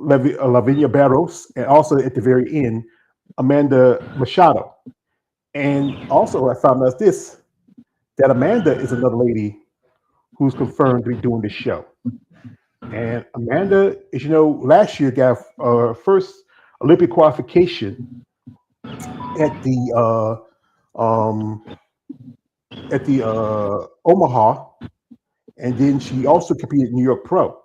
Lavinia Barros, and also at the very end, Amanda Machado. And also, I found out this that Amanda is another lady who's confirmed to be doing the show. And Amanda, as you know, last year got first Olympic qualification at um, the Omaha, and then she also competed in New York Pro.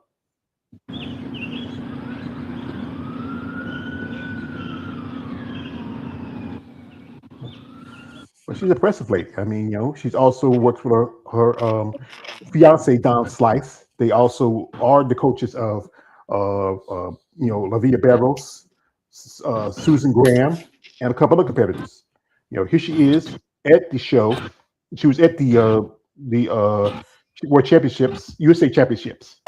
But she's an impressive lady. I mean, she's also worked with her fiance Don Slice. They also are the coaches of Lavia Barros, Susan Graham, and a couple of competitors. Here she is at the show. She was at the World Championships, USA Championships.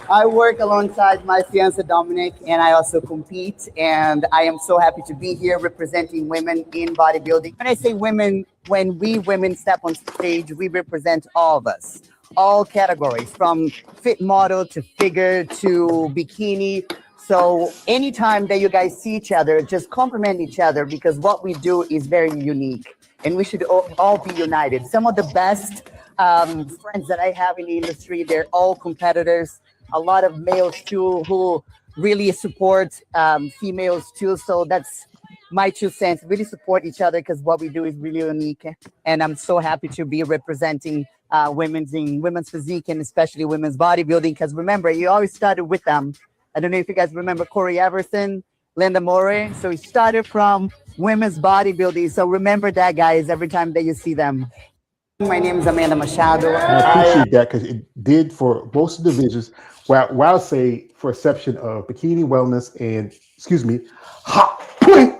I work alongside my fiance Dominic, and I also compete. And I am so happy to be here representing women in bodybuilding. When I say women, when we women step on stage, we represent all of us, all categories, from fit model to figure to bikini. So anytime that you guys see each other, just compliment each other because what we do is very unique, and we should all be united. Some of the best friends that I have in the industry, they're all competitors. A lot of males too who really support females too. So that's my 2 cents. Really support each other because what we do is really unique. And I'm so happy to be representing women's physique and especially women's bodybuilding. Because remember, you always started with them. I don't know if you guys remember Corey Everson, Linda Morey. So we started from women's bodybuilding. So remember that, guys, every time that you see them. My name is Amanda Machado. And I appreciate that because it did for most of the divisions. Well, I'll say for exception of bikini wellness and hot point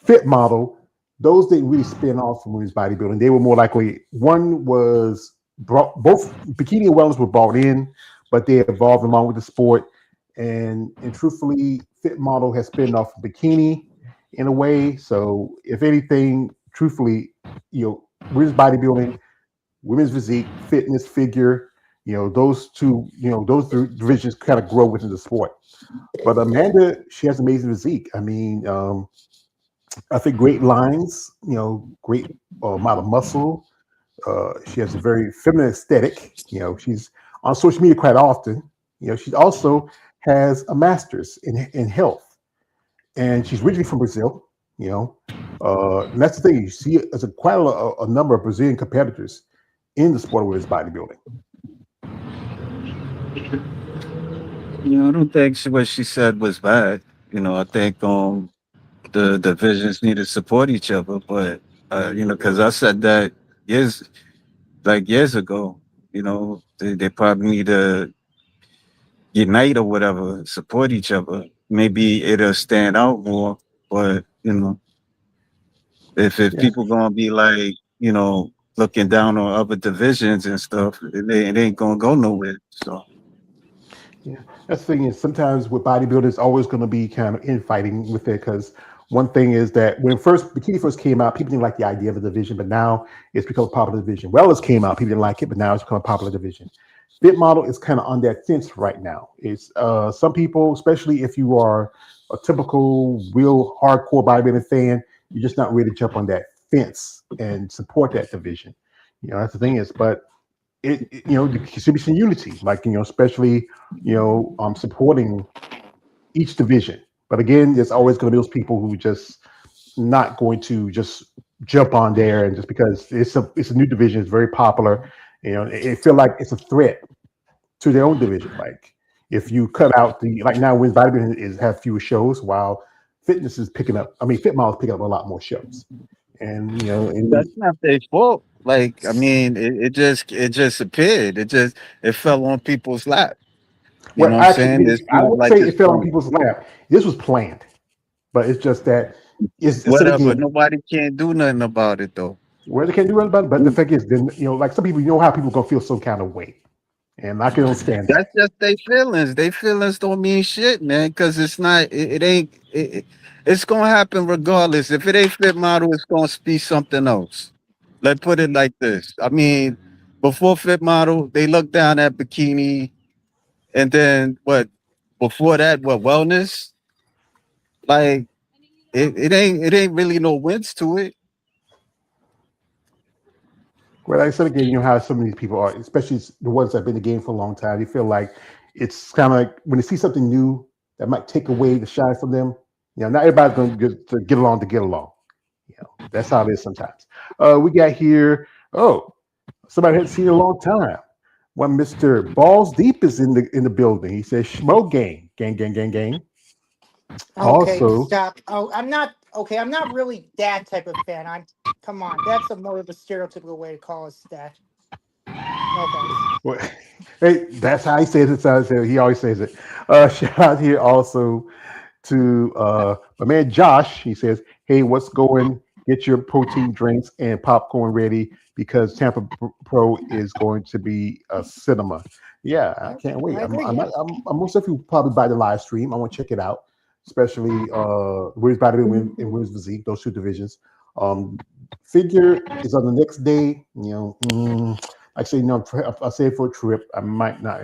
fit model, those didn't really spin off from women's bodybuilding. They were more likely one was both bikini and wellness were brought in, but they evolved along with the sport. And truthfully, fit model has spin off bikini in a way. So if anything, truthfully, women's bodybuilding, women's physique, fitness, figure, those two, those three divisions kind of grow within the sport. But Amanda, she has amazing physique. I mean, I think great lines, great amount of muscle. She has a very feminine aesthetic. She's on social media quite often. She also has a master's in health, and she's originally from Brazil. And that's the thing. You see, there's quite a number of Brazilian competitors in the sport of women's bodybuilding. I don't think what she said was bad. I think the divisions need to support each other, but because I said that years ago, they probably need to unite or whatever, support each other. Maybe it'll stand out more, but if Yeah, people gonna be like, looking down on other divisions and stuff, it ain't gonna go nowhere. So yeah. That's the thing is sometimes with bodybuilding, it's always going to be kind of infighting with it because one thing is that when bikini first came out, people didn't like the idea of a division, but now it's become a popular division. Wellness came out, people didn't like it, but now it's become a popular division. Fit model is kind of on that fence right now. It's some people, especially if you are a typical real hardcore bodybuilding fan, you're just not ready to jump on that fence and support that division. That's the thing is, but there should be some unity, like especially supporting each division. But again, there's always going to be those people who just not going to just jump on there and just because it's a new division, it's very popular. It feel like it's a threat to their own division. Like if you cut out like now, women's bodybuilding have fewer shows, while fitness is picking up. I mean, fit models picking up a lot more shows, and that's not their fault. Like, I mean, it just appeared. It fell on people's lap. You know well, what I'm saying? actually, It's I not would like say it's it fell on from people's lap. This was planned, but it's just that it's whatever. again Nobody can't do nothing about it though. where they can't do anything about it. But the thing is, then like some people, how people gonna feel some kind of way, and I can understand that. That's just their feelings. Their feelings don't mean shit, man. Because it's not. It ain't. It's gonna happen regardless. If it ain't fit model, it's gonna be something else. Let's put it like this. I mean, before fit model, they looked down at bikini, and then what? Before that, what wellness? Like it ain't really no wins to it. Well, like I said again, you know how some of these people are, especially the ones that have been in the game for a long time. They feel like it's kind of like when they see something new that might take away the shine from them. Not everybody's going to get along to get along. That's how it is sometimes. We got here. Oh, somebody hadn't seen in a long time. One Mister Balls Deep is in the building. He says, "Schmo gang, gang, gang, gang, gang." Okay, Also, stop. Oh, I'm not okay. I'm not really that type of fan. I'm come on. That's a more of a stereotypical way to call us that. No offense. well, hey, that's how he says it. So he always says it. Shout out here also to my man Josh. He says, "Hey, what's going? Get your protein drinks and popcorn ready because Tampa Pro is going to be a cinema." Yeah, I can't wait. I agree. I'm, Yeah. I'm most definitely probably buy the live stream. I want to check it out, especially women's bodybuilding and women's physique, those two divisions. Um, Figure is on the next day. I say I say for a trip. I might not.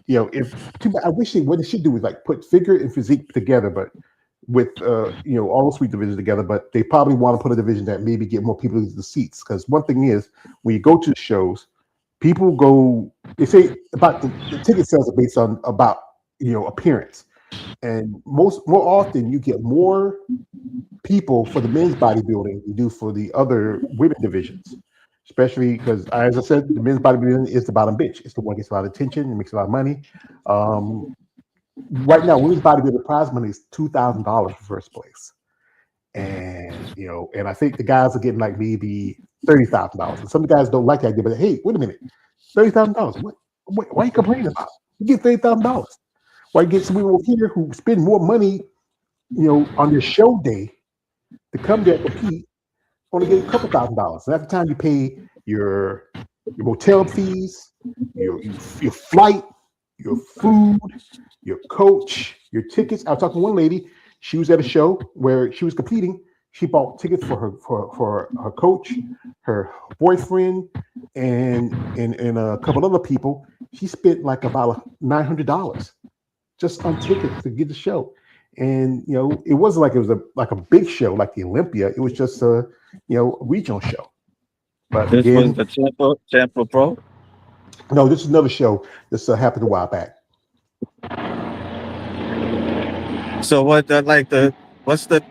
If too bad, I wish what they should do is like put figure and physique together, but with all the three divisions together. But they probably want to put a division that maybe get more people into the seats. Because one thing is, when you go to the shows, people go. They say about the ticket sales are based on about appearance, and more often you get more people for the men's bodybuilding you do for the other women divisions. Especially because, as I said, the men's bodybuilding is the bottom bitch. It's the one that gets a lot of attention and makes a lot of money. Um, right now, women's bodybuilding prize money is $2,000 for first place, and I think the guys are getting like maybe $30,000. And some of the guys don't like that idea, but hey, wait a minute, $30,000. Why are you complaining about? You get $30,000. Why you get some people over here who spend more money, on their show day to come there and compete, only get a couple $1,000s. And at the time you pay your motel fees, your flight, your food, your coach, your tickets. I was talking to one lady. She was at a show where she was competing. She bought tickets for her coach, her boyfriend, and a couple other people. She spent like about $900 just on tickets to get the show. And it wasn't like it was a big show like the Olympia. It was just a regional show. But This was again, the Tampa Pro. no, this is another show. This happened a while back. So what what's the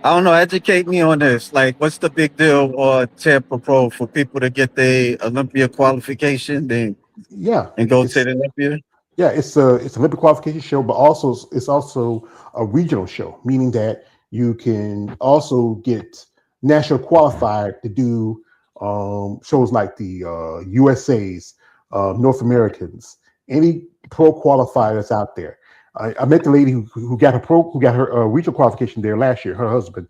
I don't know, educate me on this. Like what's the big deal or Tampa Pro for people to get the Olympia qualification Yeah, and go to it's the Olympia? yeah, it's an Olympic qualification show, but also it's also a regional show, meaning that you can also get national qualified to do shows like the USA's, North Americans, any pro qualifiers out there. I met the lady who got her regional qualification there last year. Her husband,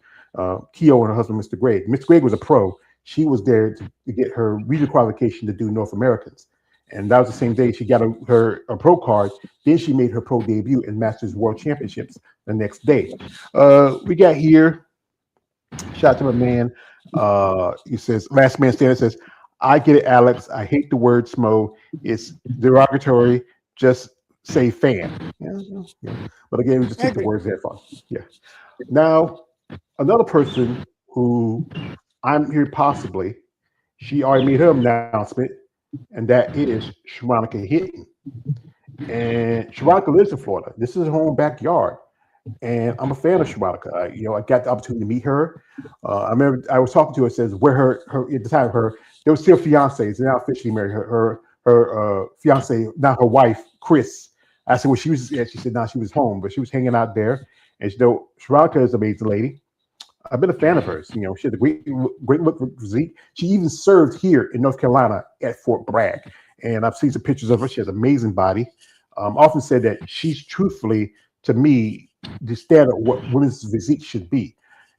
Keo, and her husband, Mr. Gregg. Mr. Gregg was a pro. She was there to get her regional qualification to do North Americans. And that was the same day she got her pro card. Then she made her pro debut in Masters World Championships the next day. We got here. Shout out to my man. He says, "Last man standing." Says, "I get it, Alex. I hate the word smo. It's derogatory. Just say fan." Yeah. But again, we just I take the agree. words there for. Yeah. Now, another person who I'm here possibly. She already made her announcement, and that is Sharonica Hinton. And Sharonica lives in Florida. This is her home backyard, and I'm a fan of Sharonica. I got the opportunity to meet her. I remember I was talking to her. It says where her at the time they were still fiancés. They're now officially married. Her fiance, now her wife, Chris. I said, well, she was. Yeah, she said, no, she was home, but she was hanging out there. And Sharonica is an amazing lady. I've been a fan of hers. She has a great look physique. She even served here in North Carolina at Fort Bragg, and I've seen some pictures of her. She has an amazing body. Often said that she's truthfully, to me, the standard of what women's physique should be.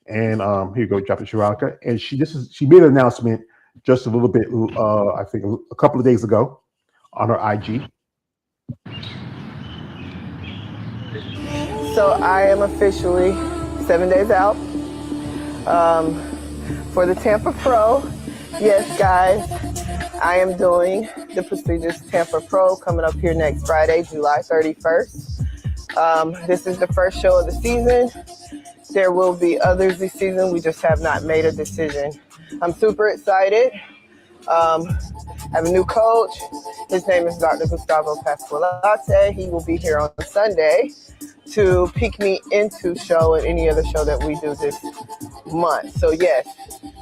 And here you go, dropping Sharonica. And she made an announcement just a little bit, I think a couple of days ago on her IG. So I am officially 7 days out for the Tampa Pro. Yes, guys, I am doing the prestigious Tampa Pro coming up here next Friday, July 31st. This is the first show of the season. There will be others this season. We just have not made a decision. I'm super excited. I have a new coach. His name is Dr. Gustavo Pasqualate. He will be here on Sunday to peek me into show and any other show that we do this month. So yes,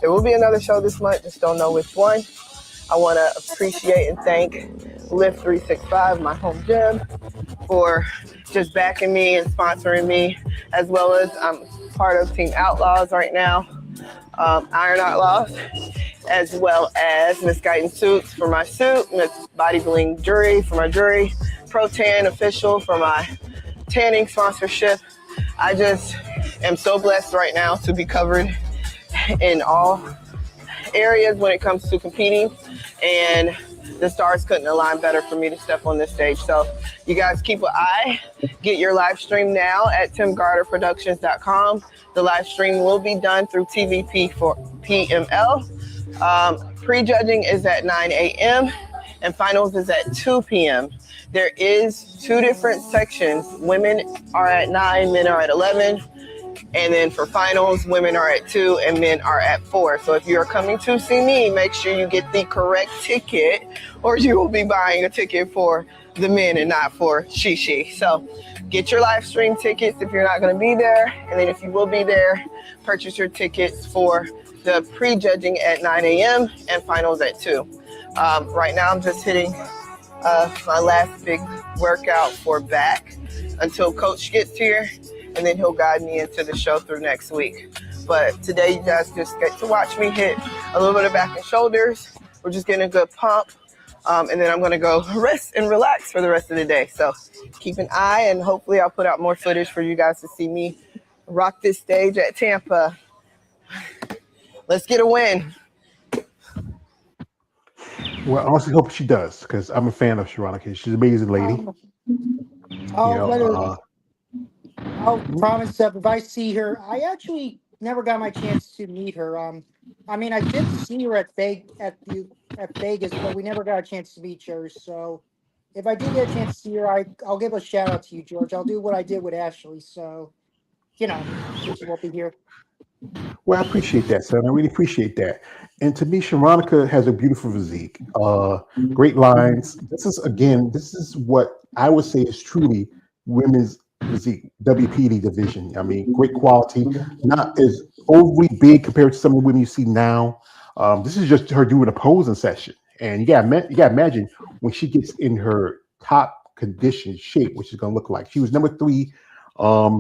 there will be another show this month. Just don't know which one. I want to appreciate and thank Lift 365, my home gym, for just backing me and sponsoring me, as well as I'm part of Team Outlaws right now, Iron Outlaws, as well as Miss Guidance Suits for my suit, Miss Body Bling Jewelry for my jewelry, Pro Tan Official for my tanning sponsorship. I just am so blessed right now to be covered in all areas when it comes to competing, and the stars couldn't align better for me to step on this stage. So you guys keep an eye. Get your live stream now at timgarterproductions.com. The live stream will be done through TVP for PML. Prejudging is at 9 a.m. and finals is at 2 p.m. There is 2 different sections. Women are at 9, men are at 11. And then for finals, women are at 2 and men are at 4. So if you're coming to see me, make sure you get the correct ticket, or you will be buying a ticket for the men and not for Shishi. So get your live stream tickets if you're not going to be there. And then if you will be there, purchase your tickets for the prejudging at 9 a.m. and finals at 2. Right now, I'm just hitting my last big workout for back until coach gets here, and then he'll guide me into the show through next week. But today, you guys just get to watch me hit a little bit of back and shoulders. We're just getting a good pump. And then I'm going to go rest and relax for the rest of the day. So keep an eye, and hopefully I'll put out more footage for you guys to see me rock this stage at Tampa. Let's get a win. Well, I honestly hope she does, because I'm a fan of Sharonica. She's an amazing lady. I'll promise that if I see her, I actually never got my chance to meet her. I mean, I did see her at Vegas, but we never got a chance to meet her. So, if I do get a chance to see her, I'll give a shout out to you, George. I'll do what I did with Ashley. So, since you won't be here. Well, I appreciate that, son. I really appreciate that. And to me, Sharonica has a beautiful physique, great lines. This is what I would say is truly women's physique, WPD division. I mean, great quality, not as overly big compared to some of the women you see now. This is just her doing a posing session. And you got to imagine when she gets in her top condition shape, what she's going to look like. She was number 3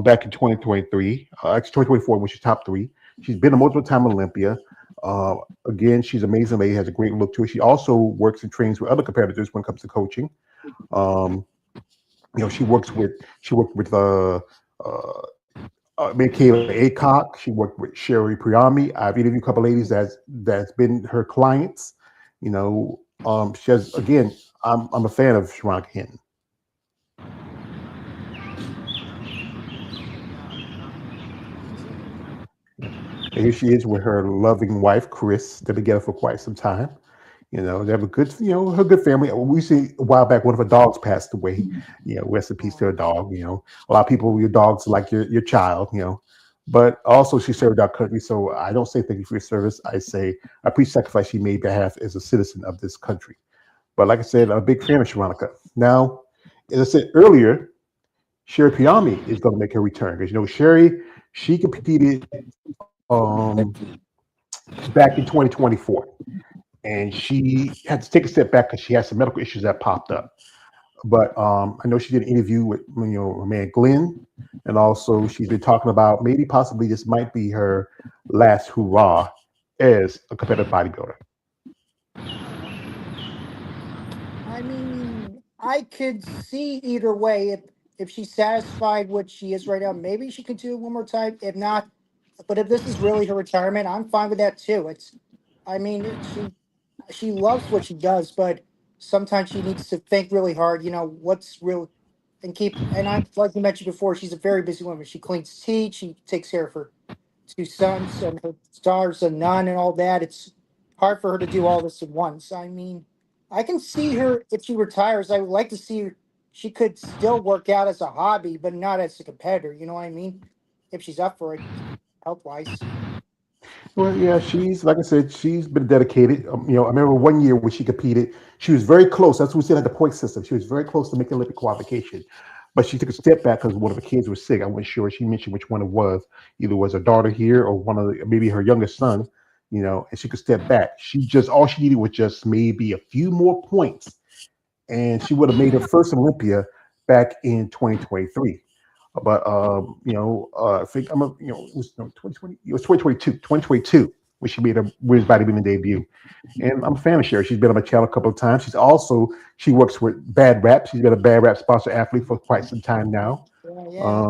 back in 2023, actually 2024 when she's top 3. She's been a multiple-time Olympia. Again, she's amazing lady, has a great look to her. She also works and trains with other competitors when it comes to coaching. She worked with Michaela Aycock. She worked with Sherry Priami. I've interviewed a couple ladies that's been her clients. She has, again, I'm a fan of Sharonica Hinton. And here she is with her loving wife, Chris. They've been together for quite some time. They have a good, her good family. We see a while back one of her dogs passed away. Rest in peace to her dog. A lot of people, your dog's like your child. But also she served our country. So I don't say thank you for your service. I say I appreciate the sacrifice she made behalf as a citizen of this country. But like I said, I'm a big fan of Sharonica. Now, as I said earlier, Sherry Piami is going to make her return because Sherry, she competed back in 2024, and she had to take a step back because she had some medical issues that popped up. But I know she did an interview with her man Glenn, and also she's been talking about maybe possibly this might be her last hurrah as a competitive bodybuilder. I mean, I could see either way. If she's satisfied what she is right now, maybe she can do it one more time. If not, but if this is really her retirement, I'm fine with that too. She loves what she does, but sometimes she needs to think really hard. What's real, and I like you mentioned before, she's a very busy woman. She cleans teeth, she takes care of her 2 sons and her daughter's a nun and all that. It's hard for her to do all this at once. I mean, I can see her if she retires. I would like to see her. she could still work out as a hobby, but not as a competitor. You know what I mean? If she's up for it, health wise. Well, yeah, she's like I said, she's been dedicated. I remember one year when she competed, she was very close. That's what we said at the point system. She was very close to making Olympic qualification, but she took a step back because one of her kids was sick. I wasn't sure. She mentioned which one it was. Either was her daughter here or maybe her youngest son. And she could step back. She just all she needed was just maybe a few more points, and she would have made her first Olympia back in 2023. But I think it was no 2020. It was 2022 when she made her women's bodybuilding debut. And I'm a fan of Sherry. She's been on my channel a couple of times. She works with Bad Rap. She's been a Bad Rap sponsor athlete for quite some time now. Yeah, yeah.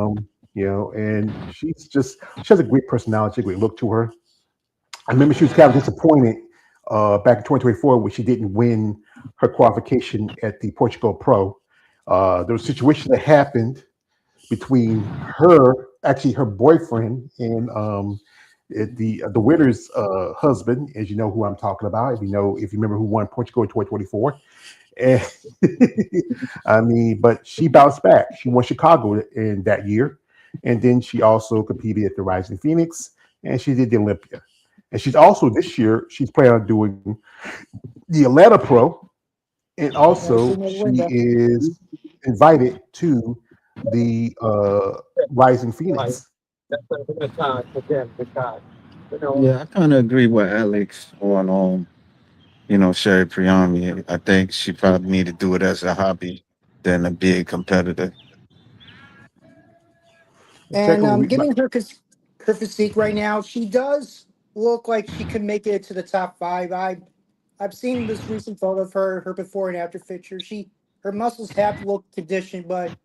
And she has a great personality, a great look to her. I remember she was kind of disappointed back in 2024 when she didn't win her qualification at the Portugal Pro. There was a situation that happened between actually her boyfriend, and the winner's husband, as you know who I'm talking about. If you remember who won Portugal in 2024. And I mean, but she bounced back. She won Chicago in that year, and then she also competed at the Rising Phoenix, and she did the Olympia. And she's also this year she's planning on doing the Atlanta Pro, and Yeah, she also made she Linda. is invited to the Rising Right. Phoenix. That's a good time for them, good time. Yeah, I kind of agree with Alex on Sherry Priyami. I think she probably need to do it as a hobby than a big competitor. And Technically, given her physique right now, she does look like she could make it to the top five. I've seen this recent photo of her before and after picture. Her muscles have looked conditioned, but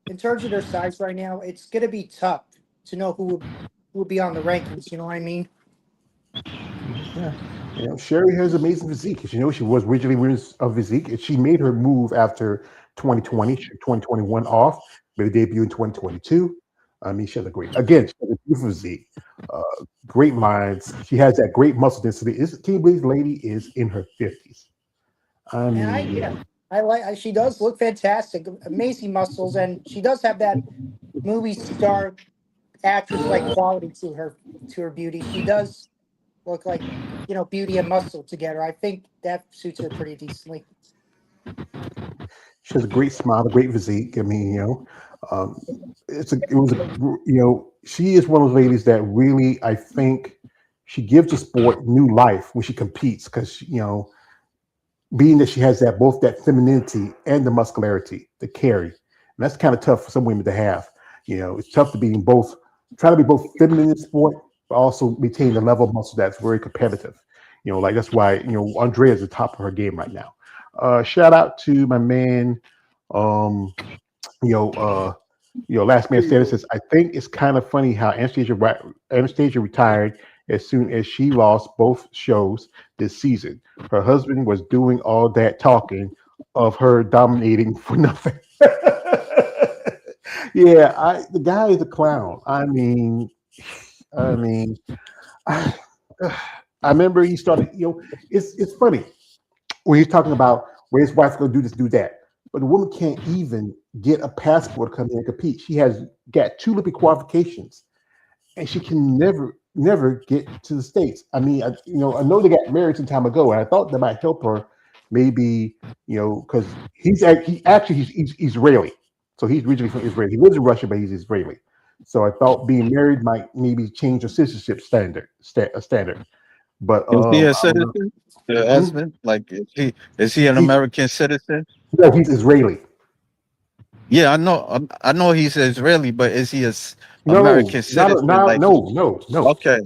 in terms of their size right now, it's gonna be tough to know who would be on the rankings. You know what I mean? yeah. Sherry has amazing physique. As you know, she was originally winners of physique, and she made her move after 2020, 2021 off, made a debut in 2022. I mean, she has she has a beautiful physique, uh, great lines. She has that great muscle density. Can you believe the lady is in her 50s? I And mean, yeah, I like. She does look fantastic, amazing muscles, and she does have that movie star actress like quality to her beauty. She does look like beauty and muscle together. I think that suits her pretty decently. she has a great smile, a great physique. I mean, um, she is one of those ladies that really, I think, she gives the sport new life when she competes because being that she has both that femininity and the muscularity to carry, and that's kind of tough for some women to have. It's tough to be in both, try to be both feminine in sport, but also maintain the level of muscle that's very competitive. Like that's why Andrea is the top of her game right now. Shout out to my man, um, you know, uh, Last Man Standing says, I think it's kind of funny how Anastasia retired as soon as she lost both shows this season. Her husband was doing all that talking of her dominating for nothing. Yeah, the guy is a clown. I mean, I, I remember he started. It's funny when he's talking about where his wife's going to do this, do that. But the woman can't even get a passport to come in and compete. She has got two Olympic qualifications, and she can never get to the States. I mean, I know they got married some time ago, and I thought that might help her, maybe, because he's Israeli, so he's originally from Israel. He lives in Russia, but he's Israeli. So I thought being married might maybe change her citizenship standard. But Is he a I don't know. citizen? Your Hmm? husband? Like, is he an He's American citizen? no, he's Israeli. Yeah, I know. I know he's Israeli, but is he No, American not citizen? no, Like, no, no, no. okay,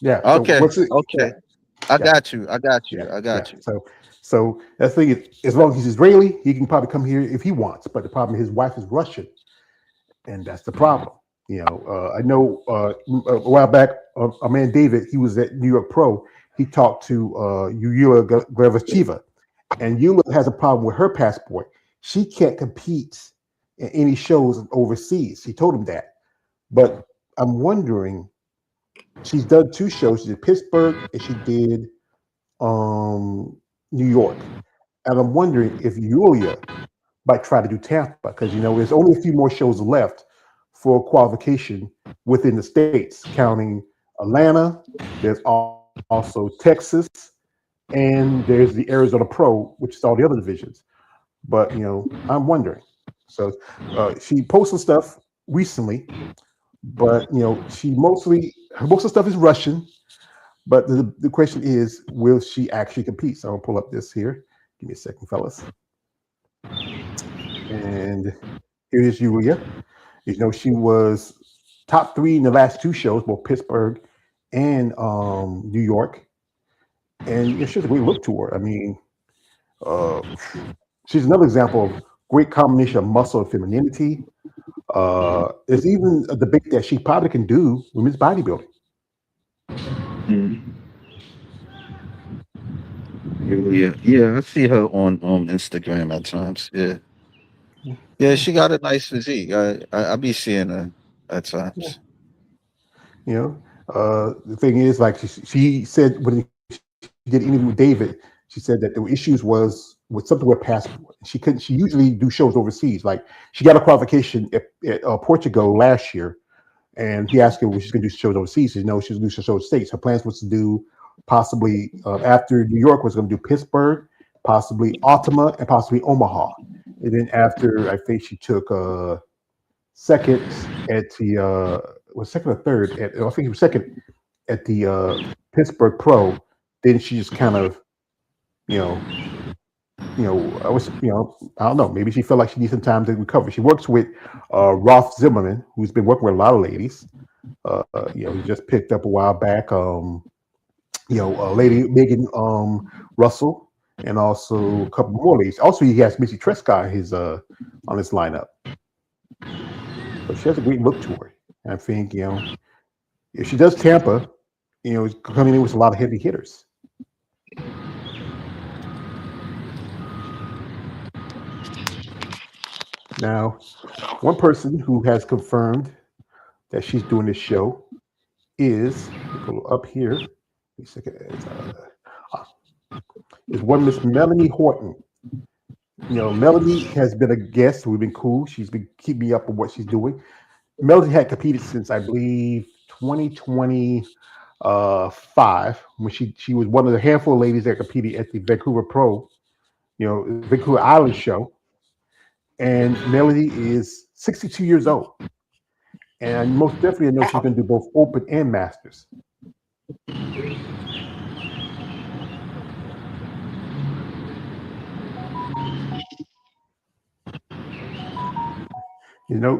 Yeah. So okay, what's it? Yeah, okay. I yeah, got you. I got yeah, you. I yeah. got you. So that's the thing is, as long as he's Israeli, he can probably come here if he wants. But the problem, his wife is Russian, and that's the problem. I know a while back, our man David, he was at New York Pro. He talked to Yulia Glavacheva, and Yulia has a problem with her passport. She can't compete in any shows overseas. He told him that. But I'm wondering, she's done two shows. She did Pittsburgh and she did New York. And I'm wondering if Yulia might try to do Tampa because there's only a few more shows left for qualification within the states, counting Atlanta. There's also Texas, and there's the Arizona Pro, which is all the other divisions. But I'm wondering. So she posted stuff recently, but she most of the stuff is Russian. But the question is, will she actually compete? So I'm gonna pull up this here. Give me a second, fellas. And here is Yulia. She was top three in the last two shows, both Pittsburgh and New York. And she has a great look to her. I mean, uh, she's another example of great combination of muscle and femininity. There's even a debate that she probably can do women's bodybuilding. Mhm. Yeah, yeah, I see her on Instagram at times. Yeah, yeah, she got a nice physique. I be seeing her at Yeah. times. The thing is, like she said when she did an interview with David, she said that the issues was with something with passport. She couldn't. She usually do shows overseas. Like she got a qualification at Portugal last year, and he asked her was she's going to do shows overseas. She said no, she's going to do shows states. Her plans was to do possibly after New York was going to do Pittsburgh, possibly Ottawa, and possibly Omaha. And then after I think she took second at the was second or third at I think he was second at the Pittsburgh Pro. Then she just kind of you know I was I don't know, maybe she felt like she needs some time to recover. She works with Rolf Zimmerman, who's been working with a lot of ladies. He just picked up a while back. Lady Megan Russell, and also a couple more ladies. Also, he has Missy Trescott on his lineup. But she has a great look to her. And I think if she does Tampa, it's coming in with a lot of heavy hitters. Now, one person who has confirmed that she's doing this show is go up here. Wait a second. Is one Miss Melanie Horton. Melanie has been a guest. We've been cool. She's been keeping me up on what she's doing. Melody had competed since I believe 2025 when she was one of the handful of ladies that competed at the Vancouver Pro, Vancouver Island show. And Melody is 62 years old, and most definitely I know she's going to do both Open and Masters.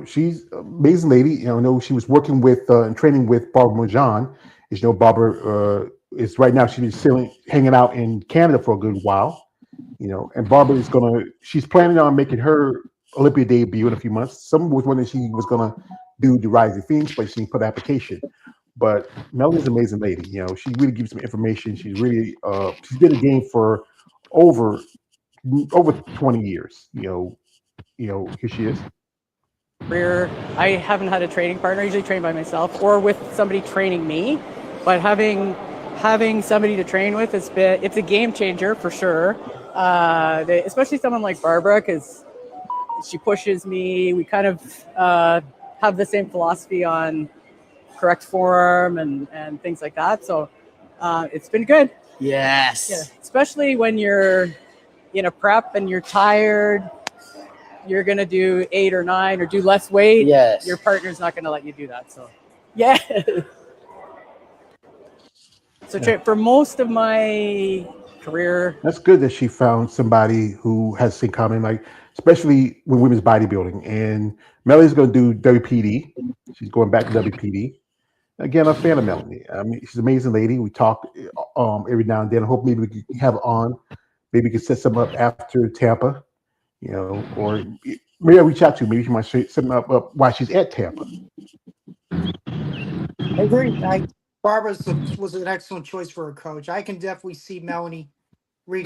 She's an amazing lady. I know she was working with and training with Barbara Mojan. As you know, Barbara is right now she's still hanging out in Canada for a good while. And Barbara she's planning on making her Olympia debut in a few months. Someone was wondering she was gonna do the Rising Phoenix, but she didn't put the application. But Melanie's an amazing lady. She really gives some information. She's really she's been in the game for over 20 years. Here she is. Career, I haven't had a training partner. I usually train by myself or with somebody training me. But having somebody to train with it's a game changer for sure. Especially someone like Barbara, because she pushes me. We kind of have the same philosophy on correct form and things like that. So it's been good. Yes. Yeah, especially when you're in a prep and you're tired. You're going to do 8 or 9 or do less weight. Yes. Your partner's not going to let you do that. So, yeah. So for most of my career. That's good that she found somebody who has the same common, like, especially with women's bodybuilding. And Melanie's going to do WPD. She's going back to WPD. Again, I'm a fan of Melanie. I mean, she's an amazing lady. We talk every now and then. I hope maybe we can have her on. Maybe we can set some up after Tampa. Or maybe I'll reach out to her. Maybe she might set something up while she's at Tampa. I agree. Barbara was an excellent choice for a coach. I can definitely see Melanie reach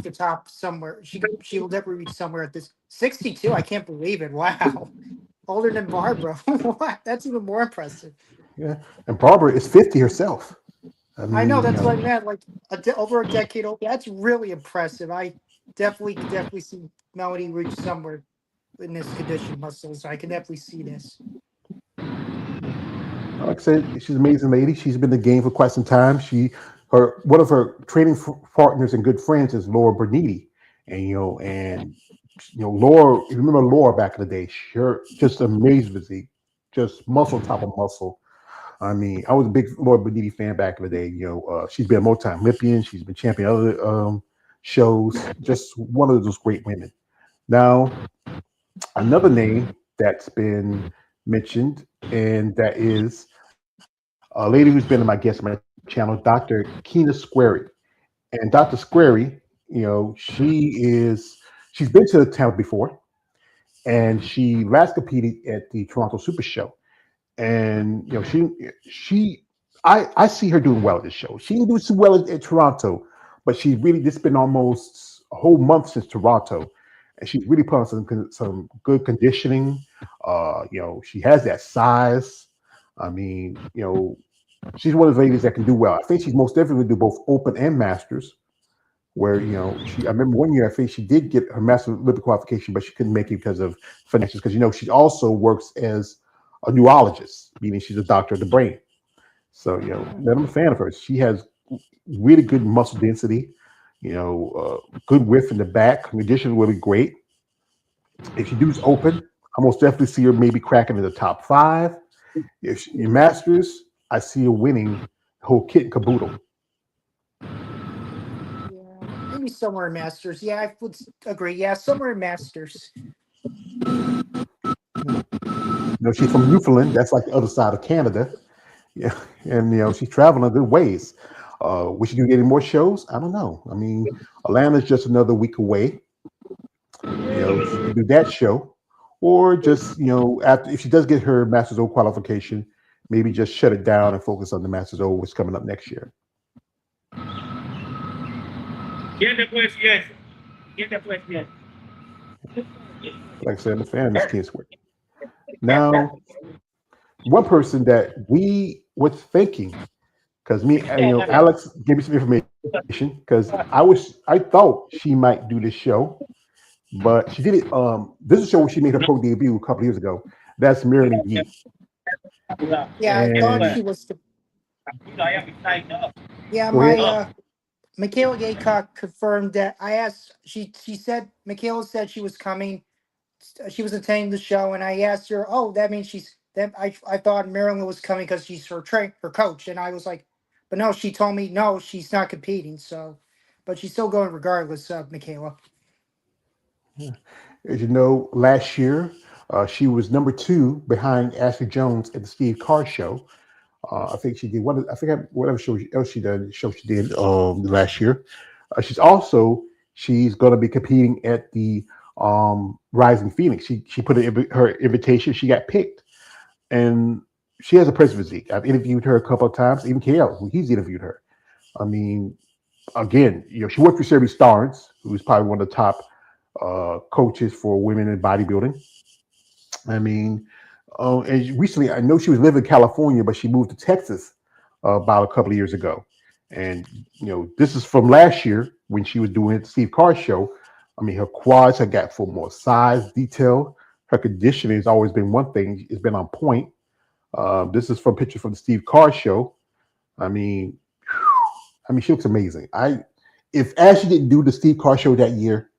the top somewhere. She will definitely reach somewhere at this 62. I can't believe it. Wow, older than Barbara. What? That's even more impressive. Yeah, and Barbara is 50 herself. I know that's what I meant. Like over a decade old. That's really impressive. definitely see Melody reach somewhere in this condition muscle. So I can definitely see this. Like I said, she's an amazing lady. She's been in the game for quite some time. Her one of her training partners and good friends is Laura Bernini, and Laura. You remember Laura back in the day? Sure, just amazing physique, just muscle top of muscle. I mean, I was a big Laura Bernini fan back in the day. She's been a multi Olympian. She's been champion of other shows. Just one of those great women. Now, another name that's been mentioned, and that is a lady who's been my guest on my channel, Dr. Keena Squarey. And Dr. Squarey, she's been to Tampa before, and she last competed at the Toronto Super Show. And I see her doing well at this show. She didn't do so well at Toronto, but she's really just been almost a whole month since Toronto, and she's really put on some good conditioning. She has that size. I mean, she's one of the ladies that can do well. I think she's most definitely do both Open and Masters. Where I remember one year I think she did get her Master Olympic qualification, but she couldn't make it because of finances. Because she also works as a neurologist, meaning she's a doctor of the brain. So I'm a fan of hers. She has really good muscle density. Good width in the back. Condition will be great. If she does Open, I most definitely see her maybe cracking in the top 5. If she, in Masters, I see her winning the whole kit and caboodle. Yeah, maybe somewhere in Masters. Yeah, I would agree. Yeah, somewhere in Masters. She's from Newfoundland. That's like the other side of Canada. Yeah, and she's traveling a good ways. We should do any more shows? I don't know. I mean, Atlanta's just another week away. She could do that show, or just after if she does get her Masters O qualification, maybe just shut it down and focus on the Masters O, which is coming up next year. Get the question. Get the question. Like I said, I'm a fan of Miss Kingswood. Now, one person that we were thinking, because Alex gave me some information, because I thought she might do this show, but she did it. This is a show where she made her pro debut a couple years ago. That's Marilyn Yee. Yeah, I thought she was the. Yeah, my Michaela Gaycock confirmed that. I asked. She said Michaela said she was coming. She was attending the show, and I asked her, "Oh, that means she's." That I thought Marilyn was coming because she's her coach, and I was like, but no, she told me no, she's not competing. So, but she's still going regardless of Michaela. Yeah. As you know, last year she was number 2 behind Ashley Jones at the Steve Carr show. I think she did one. I forgot whatever show else she did. Show she did last year. She's going to be competing at the Rising Phoenix. She put her invitation. She got picked, and she has a present physique. I've interviewed her a couple of times. Even KL, he's interviewed her. I mean, again, she worked for Sherry Starnes, who's probably one of the top coaches for women in bodybuilding. I mean, and recently, I know she was living in California, but she moved to Texas about a couple of years ago. And this is from last year when she was doing the Steve Carr show. I mean, her quads have got for more size, detail. Her conditioning has always been one thing; it's been on point. This is from picture from the Steve Carr show. I mean, she looks amazing. If Ashley didn't do the Steve Carr show that year,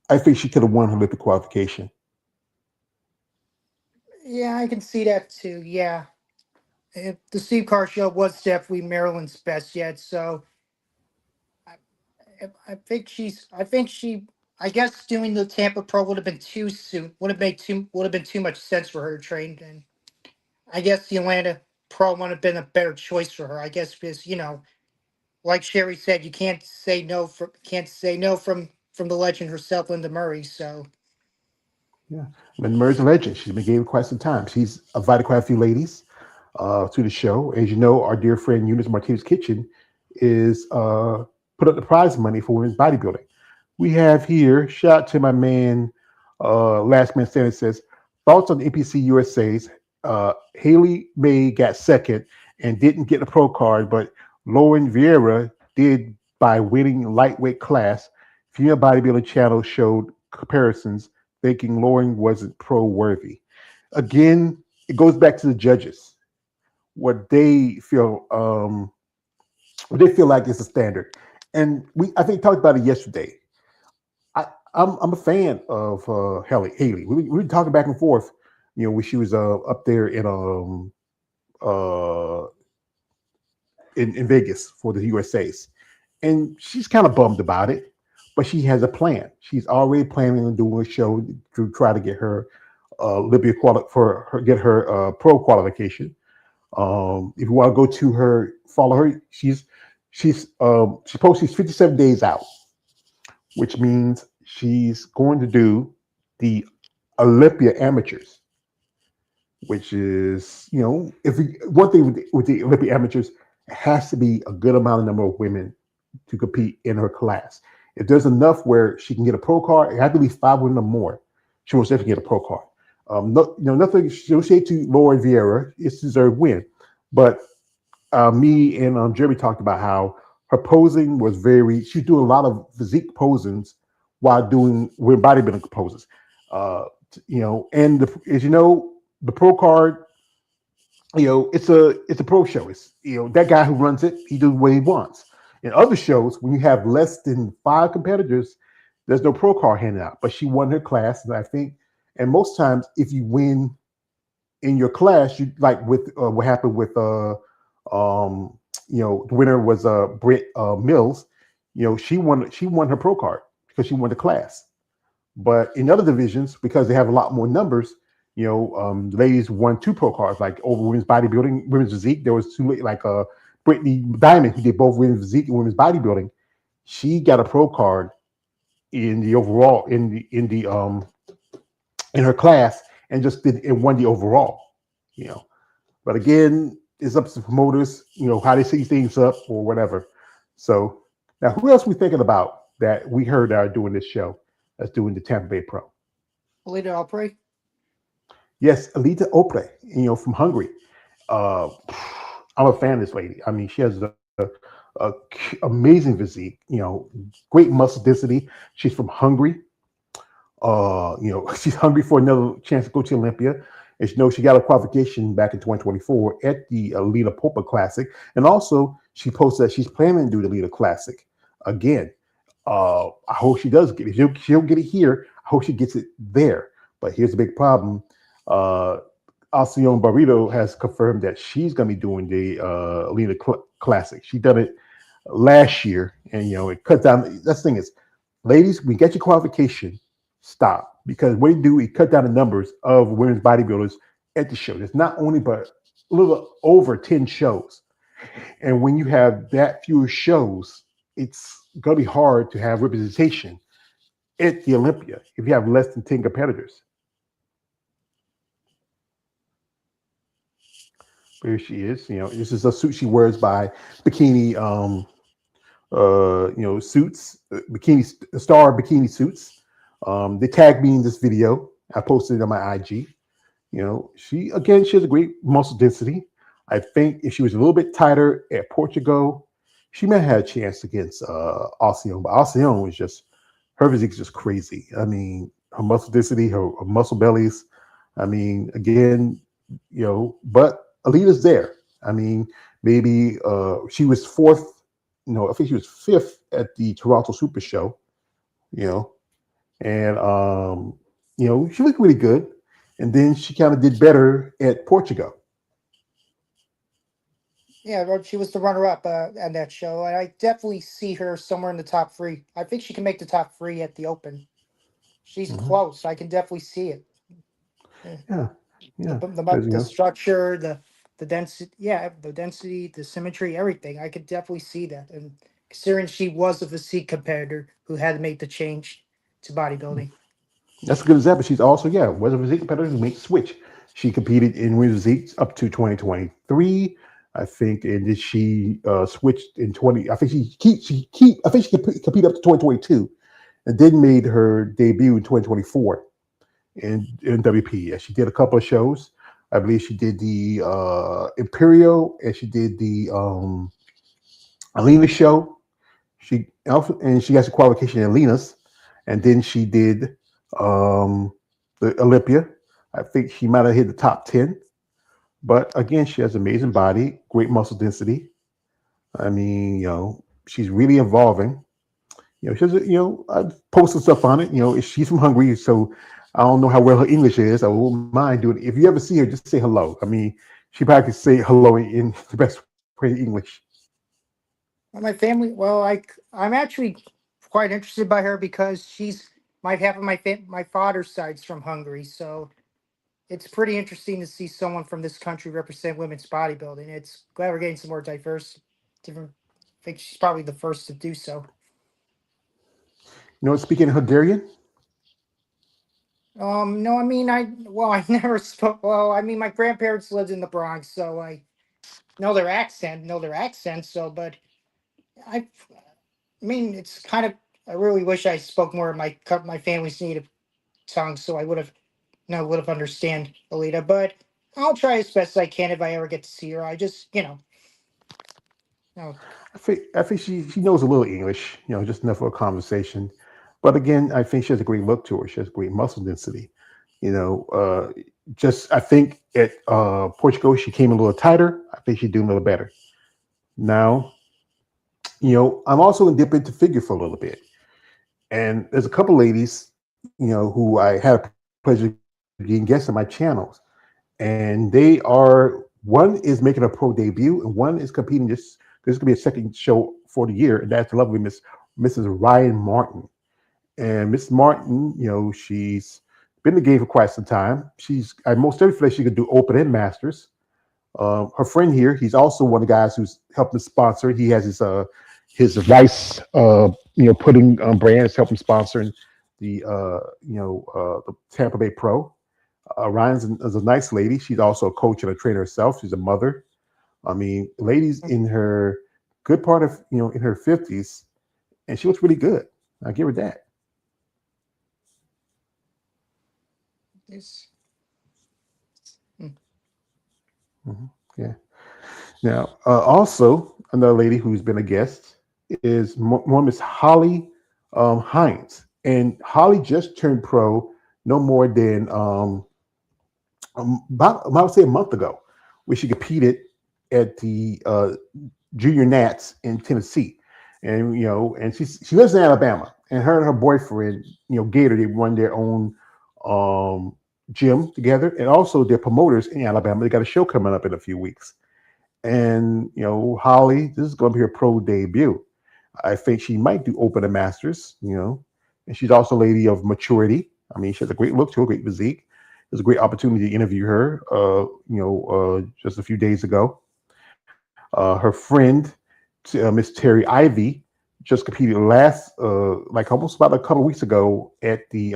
I think she could have won her Olympic qualification. Yeah, I can see that too. Yeah, the Steve Carr show was definitely Marilyn's best yet. So, I think I guess doing the Tampa Pro would have been too soon. Would have been too much sense for her to train. And I guess the Atlanta Pro would have been a better choice for her. I guess because like Sherry said, you can't say no from the legend herself, Linda Murray. So. Yeah, Linda Murray's a legend. She's been game quite some time. She's invited quite a few ladies to the show. As you know, our dear friend Eunice Martinez Kitchen is put up the prize money for women's bodybuilding. We have here, shout out to my man, Last Man Standing says, thoughts on the NPC USA's Haley May got second and didn't get the pro card, but Lauren Vieira did by winning lightweight class. Female bodybuilding channel showed comparisons, thinking Lauren wasn't pro worthy. Again, it goes back to the judges. What they feel, what they feel like is the standard. And I think, talked about it yesterday. I'm a fan of Haley. We were talking back and forth, when she was up there uh, in Vegas for the USA's, and she's kind of bummed about it, but she has a plan. She's already planning on doing a show to try to get her get her pro qualification. If you want to go to her, follow her. She posted 57 days out, which means she's going to do the Olympia Amateurs, which is, one thing with the Olympia Amateurs, it has to be a good amount of number of women to compete in her class. If there's enough where she can get a pro card, it has to be 5 women or more. She will definitely get a pro card. Nothing. She'll say to Laura Vieira, it's a deserved win, but me and Jeremy talked about how her posing was she's doing a lot of physique posings while doing with bodybuilding poses. And as you know, the pro card, it's a pro show. It's that guy who runs it, he does what he wants. In other shows, when you have less than 5 competitors, there's no pro card handed out. But she won her class, and I think, and most times if you win in your class, you like with what happened with the winner was Britt Mills. She won her pro card because she won the class. But in other divisions, because they have a lot more numbers, the ladies won 2 pro cards, like over women's bodybuilding, women's physique. There was 2, like Brittany Diamond, who did both women's physique and women's bodybuilding. She got a pro card in the overall in her class, and just won the overall. But again, it's up to the promoters, how they see things up or whatever. So now, who else we thinking about that we heard are doing this show? That's doing the Tampa Bay Pro. Alita Opry. Yes, Alita Opre, from Hungary. I'm a fan of this lady. I mean, she has a amazing physique, great muscle density. She's from Hungary. She's hungry for another chance to go to Olympia. And she got a qualification back in 2024 at the Alita Popa Classic. And also, she posted that she's planning to do the Alita Classic again. I hope she does get it. She'll get it here. I hope she gets it there. But here's the big problem. Alcione Barreto has confirmed that she's going to be doing the Alita Classic. She done it last year, and it cut down. That's the thing is, ladies, when you get your qualification, stop, because what you do, it cut down the numbers of women's bodybuilders at the show. There's not only but a little over 10 shows, and when you have that few shows, it's going to be hard to have representation at the Olympia if you have less than 10 competitors. Here she is. This is a suit she wears by Bikini, suits, bikini star bikini suits. They tagged me in this video. I posted it on my IG. She has a great muscle density. I think if she was a little bit tighter at Portugal, she may have had a chance against Alcione. But Alcione was just, her physique is just crazy. I mean, her muscle density, her muscle bellies. I mean, again, but Alita's there. I mean, maybe she was 4th. I think she was 5th at the Toronto Super Show. And she looked really good. And then she kind of did better at Portugal. Yeah, she was the runner-up at that show, and I definitely see her somewhere in the top 3. I think she can make the top 3 at the Open. She's close. I can definitely see it. Yeah. The structure, the density, the density, the symmetry, everything. I could definitely see that. And considering she was a physique competitor who had to make the change to bodybuilding. That's a good example. She's also, was a physique competitor who made the switch. She competed in women's physique up to 2023, I think, and then she switched in 20. I think she competed up to 2022, and then made her debut in 2024 in WP. Yeah, she did a couple of shows. I believe she did the Imperial, and she did the Alina show, And she got the qualification in Lena's, and then she did the Olympia. I think she might have hit the top 10. But again, she has amazing body, great muscle density. I mean, she's really evolving. She has, I've posted stuff on it. She's from Hungary, so I don't know how well her English is. I won't mind doing it. If you ever see her, just say hello. I mean, she probably could say hello in the best way in English. Well, my family, well, I'm actually quite interested by her because she's my half of my father's side's from Hungary, so it's pretty interesting to see someone from this country represent women's bodybuilding. It's glad we're getting some more diverse, different. I think she's probably the first to do so. Speaking Hungarian. No, I mean, I never spoke. Well, I mean, my grandparents lived in the Bronx, so I know their accent. So, but I mean, it's kind of. I really wish I spoke more of my family's native tongue, so I would have understand Alita. But I'll try as best I can if I ever get to see her. I just, no. I think she knows a little English, just enough for a conversation. But again, I think she has a great look to her. She has great muscle density. Just I think at Portugal she came a little tighter. I think she's doing a little better. Now, I'm also dip into figure for a little bit. And there's a couple ladies, who I had a pleasure of being guests on my channels. And one is making a pro debut and one is competing this could be a second show for the year. And that's the lovely Mrs. Ryan Martin. And Miss Martin, she's been in the game for quite some time. I most definitely feel like she could do open and masters. Her friend here, he's also one of the guys who's helping sponsor. He has his rice, pudding brand is helping sponsoring the Tampa Bay Pro. Ryan's is a nice lady. She's also a coach and a trainer herself. She's a mother. I mean, lady's in her good part of in her 50s, and she looks really good. I give her that. Yes. Yeah. Now, also another lady who's been a guest is one Miss Holly Hines, and Holly just turned pro no more than about I would say a month ago, where she competed at the Junior Nats in Tennessee, and and she lives in Alabama, and her boyfriend, Gator, they run their own gym together, and also they're promoters in Alabama. They got a show coming up in a few weeks, and Holly, this is going to be her pro debut. I think she might do open and masters, and she's also a lady of maturity. I mean, she has a great look to her, great physique. It was a great opportunity to interview her, just a few days ago. Her friend, Miss Terry Ivy, just competed like almost about a couple of weeks ago at the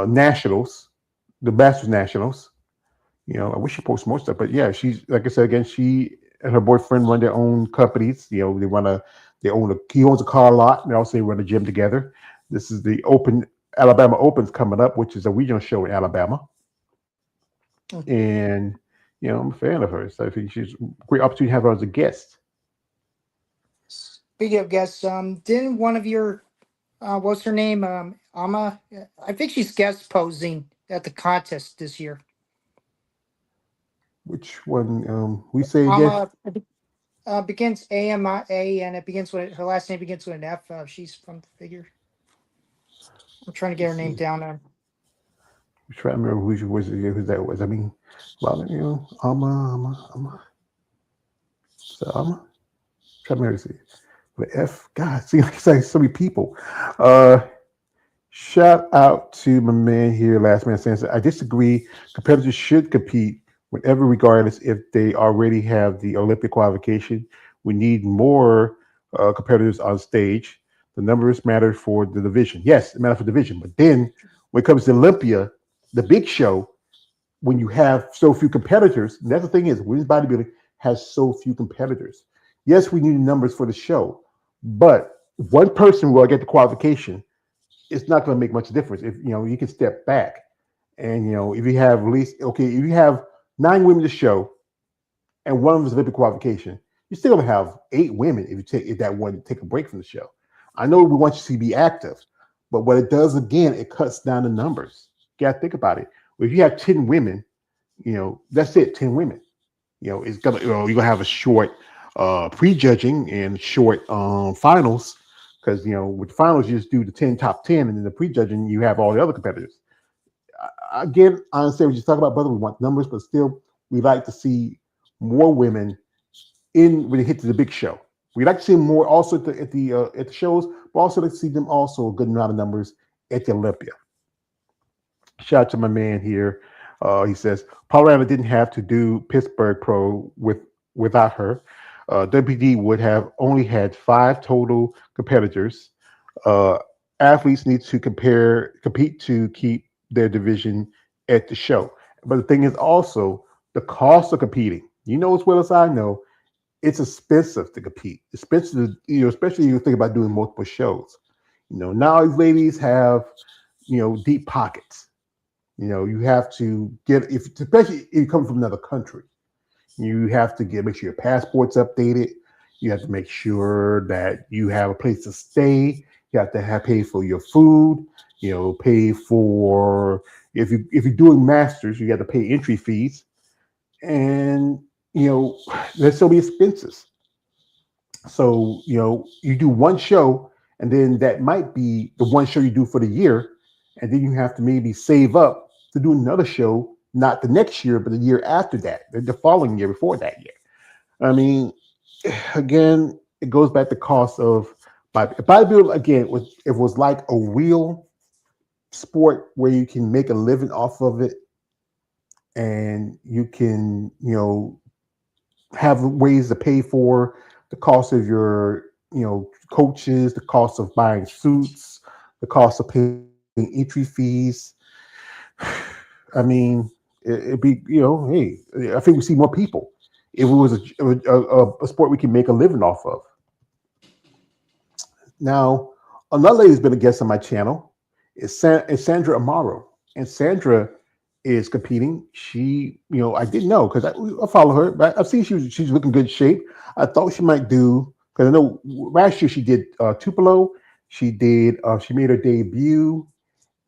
Nationals, the Masters Nationals. I wish she posted more stuff, but yeah, she's like I said again. She and her boyfriend run their own companies. He owns a car lot, and they also run a gym together. This is the Alabama Opens coming up, which is a regional show in Alabama. And I'm a fan of hers. So I think she's a great opportunity to have her as a guest. Speaking of guests, didn't one of your what's her name? Ama. I think she's guest posing at the contest this year. Which one? We say Ama begins AMA, and it begins with her last name begins with an F. She's from the figure. I'm trying to get her name down. I'm trying to remember who that was. I mean, Ama. So I'm trying to remember. The F. God, see, like so many people. Shout out to my man here, Last Man Standing. I disagree. Competitors should compete whenever, regardless if they already have the Olympic qualification. We need more competitors on stage. The numbers matter for the division. Yes, it matters for division. But then when it comes to Olympia, the big show, when you have so few competitors, and that's the thing is, women's bodybuilding has so few competitors. Yes, we need numbers for the show, but one person will get the qualification. It's not going to make much difference. If you can step back, and if you have at least if you have 9 women to show, and one of them is Olympic qualification, You still gonna have 8 women if that one take a break from the show. I know we want you to be active, but what it does again, it cuts down the numbers. You gotta think about it. If you have 10 women, that's it, 10 women. It's gonna you're gonna have a short prejudging and short finals because with the finals you just do the 10 top 10, and then the prejudging you have all the other competitors. Again, I understand what you're talking about, brother. We want numbers, but still, we like to see more women in when they hit to the big show. We like to see them more also at the shows, but also like to see them also a good amount of numbers at the Olympia. Shout out to my man here. He says Paulana didn't have to do Pittsburgh Pro without her. WPD would have only had 5 total competitors. Uh, Athletes need to compete to keep their division at the show. But the thing is also the cost of competing. You know as well as I know, it's expensive to compete. Expensive, especially you think about doing multiple shows. Now these ladies have, deep pockets. You have to especially if you come from another country, you have to make sure your passport's updated. You have to make sure that you have a place to stay. You have to pay for your food. Pay for if you're doing masters, you have to pay entry fees, and there's so many expenses. So you do one show, and then that might be the one show you do for the year, and then you have to maybe save up to do another show, not the next year, but the year after that, the following year before that year. I mean, again, it goes back to cost of bodybuilding. Again, if it was like a real sport where you can make a living off of it, and you can, have ways to pay for the cost of your, coaches, the cost of buying suits, the cost of paying entry fees. I mean, it'd be, hey, I think we see more people if it was a sport we can make a living off of. Now, another lady who's been a guest on my channel is Sandra Amaro, and Sandra is competing. She, I didn't know because I follow her, but I've seen she's looking good shape. I thought she might do, because I know last year she did Tupelo. She made her debut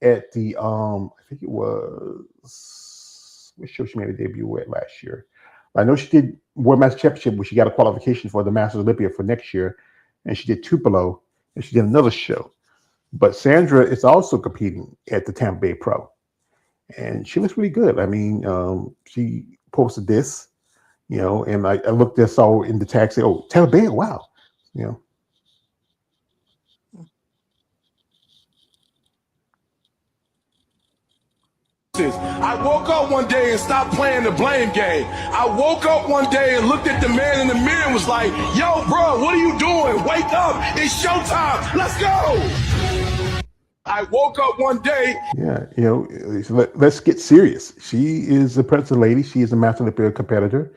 at the I think it was, which show she made a debut at last year. I know she did World Master Championship, where she got a qualification for the Masters Olympia for next year, and she did Tupelo, and she did another show. But Sandra is also competing at the Tampa Bay Pro, and she looks really good. I mean, she posted this, and I looked at, saw in the tag, say, "Oh, Tampa Bay, wow," I woke up one day and stopped playing the blame game. I woke up one day and looked at the man in the mirror and was like, yo, bro, what are you doing? Wake up. It's showtime. Let's go. I woke up one day. Yeah, let's get serious. She is a Prince lady. She is a Master Olympia competitor.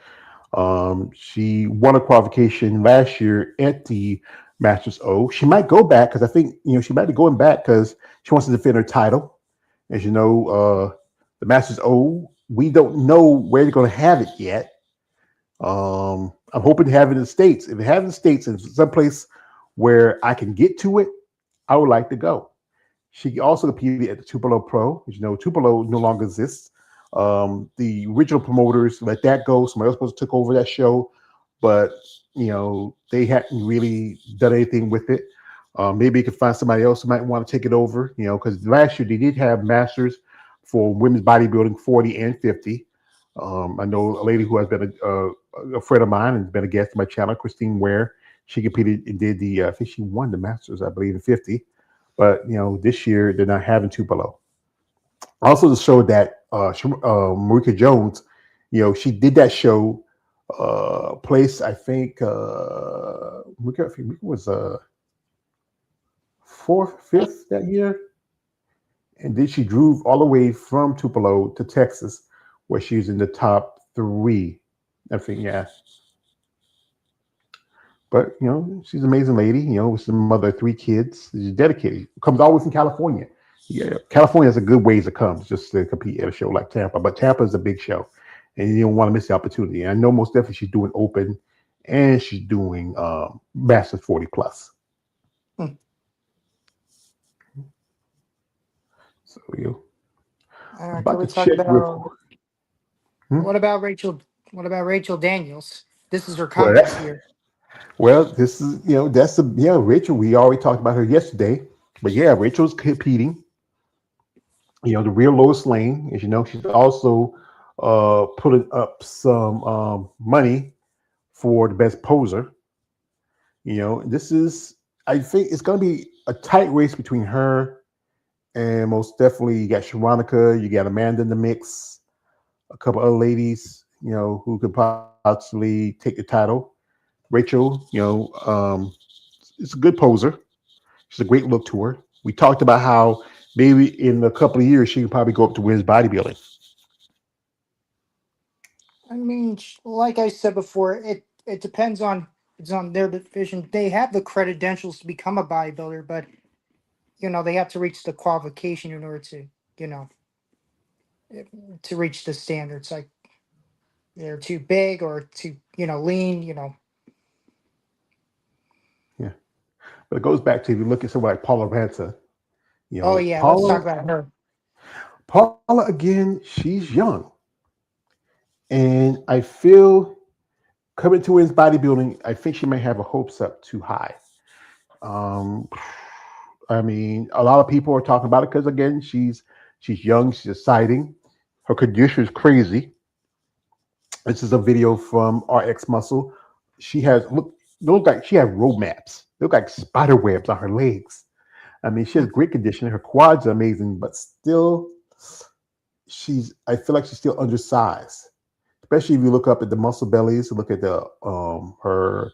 She won a qualification last year at the Masters O. She might go back because I think, she might be going back because she wants to defend her title. As you know, the Masters O, we don't know where they're going to have it yet. I'm hoping to have it in the States. If they have it in the States and someplace where I can get to it, I would like to go. She also competed at the Tupelo Pro. As you know, Tupelo no longer exists. The original promoters let that go. Somebody else took over that show, but they hadn't really done anything with it. Maybe you could find somebody else who might want to take it over. Because last year they did have masters for women's bodybuilding 40 and 50. I know a lady who has been a friend of mine and been a guest on my channel, Christine Ware. She competed and did I think she won the masters, I believe, in 50. But this year they're not having Tupelo. Also, to show that Marika Jones, she did that show place. I think Marika was 4th, 5th that year, and then she drove all the way from Tupelo to Texas, where she was in the top 3. I think, yeah. But she's an amazing lady. She's a mother of 3 kids. She's dedicated. Comes always from California. Yeah, California has a good ways to come just to compete at a show like Tampa. But Tampa is a big show, and you don't want to miss the opportunity. And I know most definitely she's doing open and she's doing Masters 40 plus. Hmm. So you Can about we to talk check real about quick. Hmm? what about Rachel? What about Rachel Daniels? This is her Well, comeback year. well, this is that's the Rachel. We already talked about her yesterday, but yeah, Rachel's competing. The real Lois Lane, as you know, she's also putting up some money for the best poser. This is, I think it's going to be a tight race between her and most definitely you got Sharonica, you got Amanda in the mix, a couple other ladies, who could possibly take the title. Rachel, it's a good poser. She's a great look to her. We talked about how maybe in a couple of years she can probably go up to women's bodybuilding. I mean, like I said before, it depends on it's on their division. They have the credentials to become a bodybuilder, but they have to reach the qualification in order to you know to reach the standards. Like they're too big or too lean. Yeah, but it goes back to if you look at someone like Paula Ranta. Oh yeah, let's talk Paula, about her. Paula again, she's young, and I feel coming to women's bodybuilding, I think she may have her hopes up too high. Um, I mean, a lot of people are talking about it because again, she's young, she's exciting, her condition is crazy. This is a video from RX Muscle. She has look like she has road maps. Look like spider webs on her legs. I mean, she has great conditioning. Her quads are amazing, but still, I feel like she's still undersized. Especially if you look up at the muscle bellies, look at the her,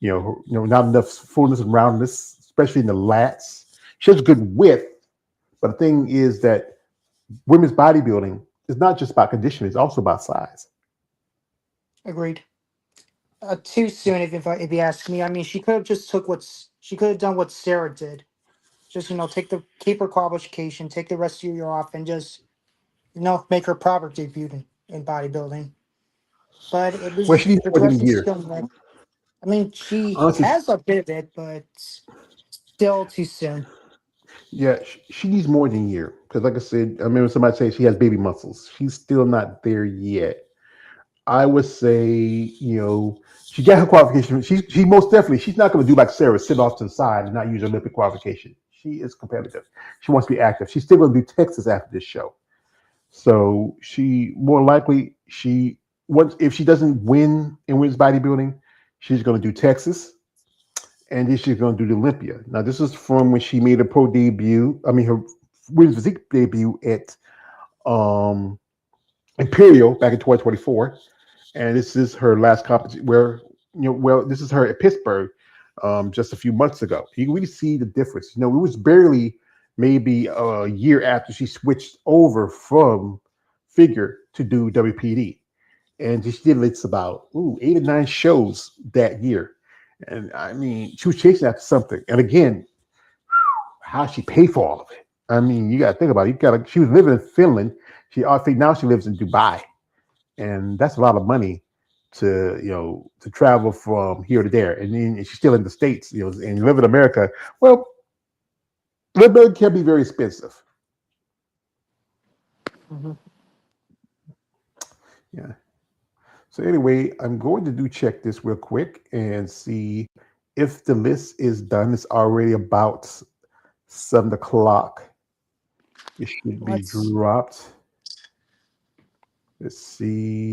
not enough fullness and roundness, especially in the lats. She has good width, but the thing is that women's bodybuilding is not just about conditioning; it's also about size. Agreed. Too soon, if you ask me. I mean, she could have done what Sarah did. Just keep her qualification, take the rest of the year off, and just make her proper debut in bodybuilding. But it Well, was she needs more than a progressing year. still. Like, I mean, she Honestly, has a bit of it, but still too soon. yeah, she needs more than a year because, like I said, I remember somebody saying she has baby muscles. She's still not there yet. I would say, she got her qualification. She most definitely she's not going to do like Sarah, sit off to the side and not use her Olympic qualification. She is competitive. She wants to be active. She's still going to do Texas after this show. So she more likely she once if she doesn't win in women's bodybuilding, she's going to do Texas and then she's going to do the Olympia. Now this is from when she made a pro debut. I mean her women's physique debut at um, Imperial back in 2024, and this is her last competition. This is her at Pittsburgh just a few months ago. You can really see the difference. It was barely maybe a year after she switched over from figure to do WPD, and she did it's about 8 or 9 shows that year. And I mean, she was chasing after something. And again, how she paid for all of it. I mean, you got to think about it. She was living in Finland. I think now she lives in Dubai, and that's a lot of money to travel from here to there. And then she's still in the States, and you live in America. Well, living can be very expensive. Hmm. Yeah. So anyway, I'm going to check this real quick and see if the list is done. It's already about 7 o'clock. It should be Let's. dropped. Let's see.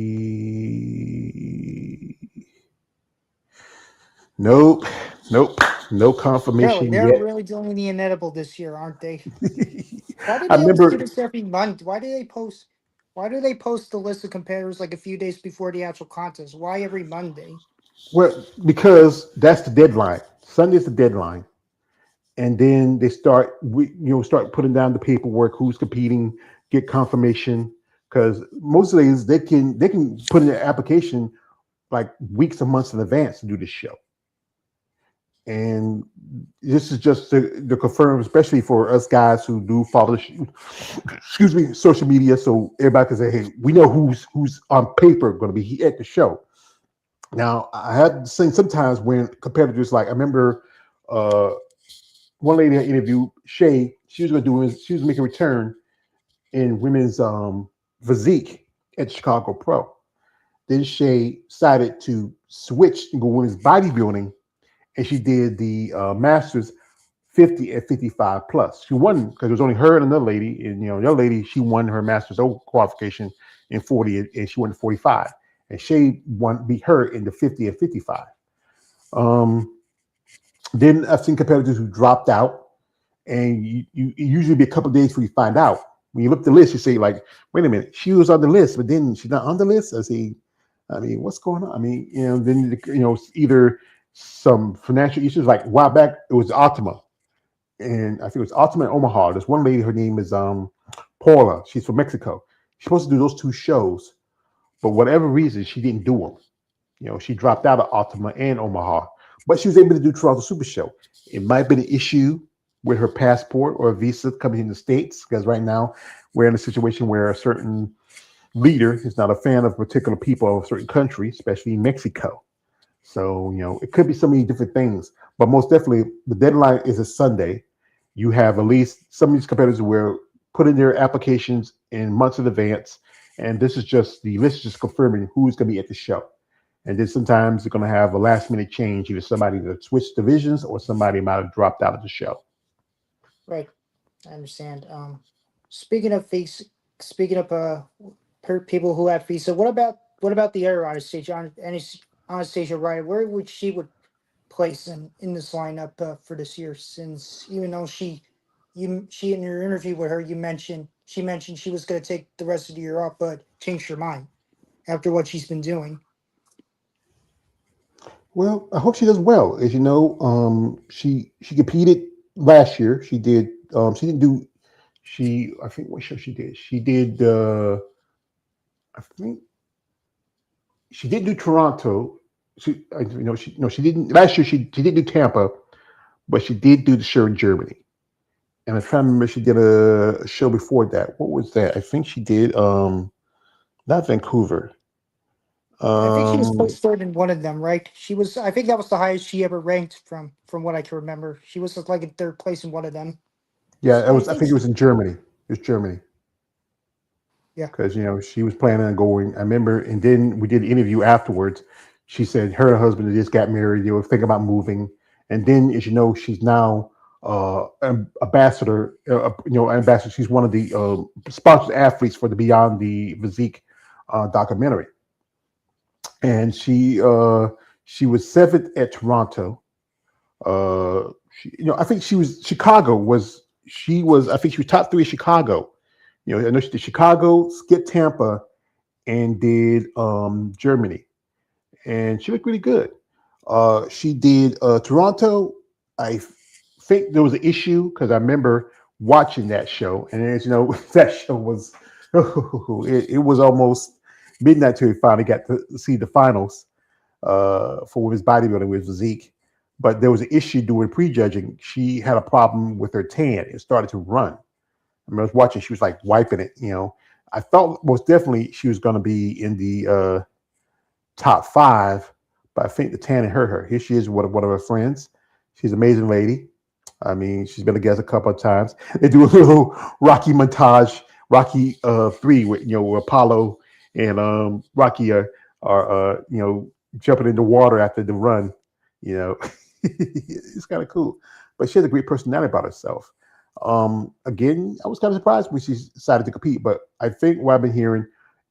Nope. Nope. No Really, confirmation they're yet. really doing the inedible this year, aren't they? Why do I they always do remember, this every month? Why do they post? Why do they post the list of competitors like a few days before the actual contest? Why every Monday? well, because that's the deadline. Sunday's the deadline. And then they start putting down the paperwork, who's competing, get confirmation. Because most of these they can put in their application like weeks or months in advance to do this show. And this is just to confirm, especially for us guys who do follow, excuse me, social media, so everybody can say, "Hey, we know who's on paper going to be at the show." Now I had seen sometimes when competitors like I remember uh, one lady I interviewed, Shay, she was making a return in women's physique at Chicago Pro. Then Shay decided to switch and go women's bodybuilding, and she did the Masters 50 and 55 plus. She won because it was only her and another lady, and the other lady she won her Masters O qualification in 40, and she won the 45, and Shay beat her in the 50 and 55. Um, then I've seen competitors who dropped out, and you it usually be a couple of days before you find out. When you look at the list, you say like, "Wait a minute, she was on the list, but then she's not on the list." I mean, what's going on? I mean, then either some financial issues. Like a while back, it was Optima, and I think it was Optima in Omaha. There's one lady, her name is Paula. She's from Mexico. She's supposed to do those two shows, but whatever reason, she didn't do them. She dropped out of Optima and Omaha, but she was able to do Toronto Super Show. It might have been an issue with her passport or visa coming in the States, because right now we're in a situation where a certain leader is not a fan of particular people of a certain country, especially Mexico. So, it could be so many different things, but most definitely the deadline is a Sunday. You have at least some of these competitors will put in their applications in months in advance. And this is just the list just confirming who's going to be at the show. And then sometimes they're going to have a last minute change. Either somebody that switched divisions or somebody might have dropped out of the show. Right. I understand. Speaking of face, speaking of people who have visa, what about the other Anastasia Ryder? Where would she would place in this lineup for this year? Since even though she in your interview with her, she mentioned she was going to take the rest of the year off, but changed her mind after what she's been doing. Well, I hope she does well. As you know, she competed last year. She did. She didn't do. I think what show she did. She did. I think she did do Toronto. She didn't last year. She did do Tampa, but she did do the show in Germany. And I'm trying to remember. She did a show before that. What was that? I think she did. Not Vancouver. I think she was Um, placed third in one of them, right? She was. I think that was the highest she ever ranked from what I can remember. She was like in third place in one of them. yeah, it I was. I think. think it was in Germany. It was Germany. Yeah. Because she was planning on going. I remember, and then we did an interview afterwards. She said her and her husband just got married. They were thinking about moving, and then, as you know, she's now ambassador. Ambassador. She's one of the sponsored athletes for the Beyond the Physique documentary, and she was seventh at Toronto. I think she was Chicago was she was I think she was top three in Chicago. I know she did Chicago, skipped Tampa, and did Germany, and she looked really good. She did Toronto. I think there was an issue because I remember watching that show, and as you know, that show was it was almost midnight till we finally got to see the finals for women's bodybuilding with Zeke. But there was an issue doing prejudging. She had a problem with her tan. It started to run. I mean, I was watching. She was like wiping it. I thought most definitely she was going to be in the top five, but I think the tanning hurt her. Here she is, one of her friends. She's an amazing lady. I mean, she's been a guest a couple of times. They do a little Rocky montage, Rocky 3 with Apollo and Rocky are jumping in the water after the run. It's kind of cool. But she has a great personality about herself. Again, I was kind of surprised when she decided to compete, but I think what I've been hearing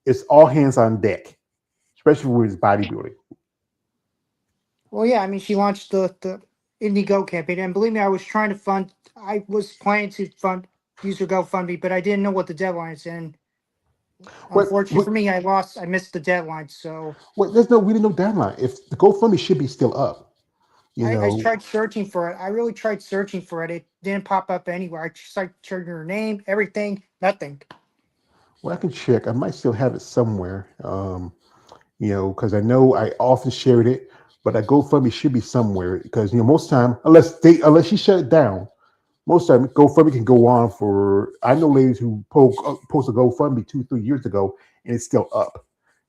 is all hands on deck, especially with bodybuilding. Well, yeah. I mean, she launched the Indiegogo campaign, and believe me, I was trying to fund. I was planning to use her GoFundMe, but I didn't know what the deadline is, and What, unfortunately what, for me, I missed the deadline. So there's no really no deadline. If the GoFundMe should be still up, you I know. tried searching for it. I really tried searching for it. It didn't pop up anywhere. I tried searching her name, everything, nothing. Well, I can check. I might still have it somewhere. Because I know I often shared it, but that GoFundMe should be somewhere because most time, unless she shut it down, most time GoFundMe can go on for. I know ladies who post a GoFundMe 2-3 years ago and it's still up.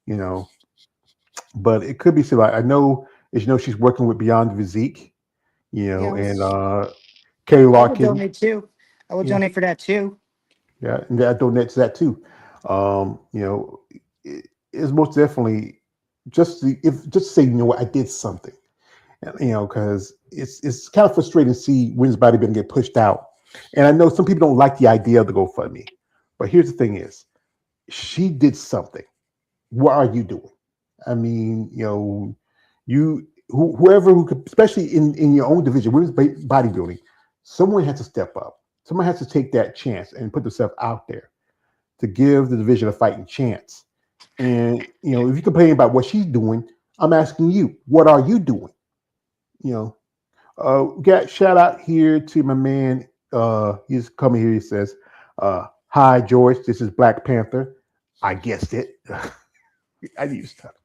You know, but it could be so. Like I know, as you know, she's working with Beyond Physique, Yeah, and Kerry I would Larkin. donate too. I would Yeah, donate for that too. yeah, and I donate to that too. It's most definitely just to say, what, I did something, because it's kind of frustrating to see women's bodybuilding get pushed out. And I know some people don't like the idea of the GoFundMe, but here's the thing: is she did something. What are you doing? I mean, whoever who could, especially in your own division, women's bodybuilding, someone has to step up. Someone has to take that chance and put themselves out there to give the division a fighting chance. And if you complain about what she's doing, I'm asking you, what are you doing? You know, got shout out here to my man. He's coming here. He says, "Hi George, this is Black Panther. I guessed it. I need to stop."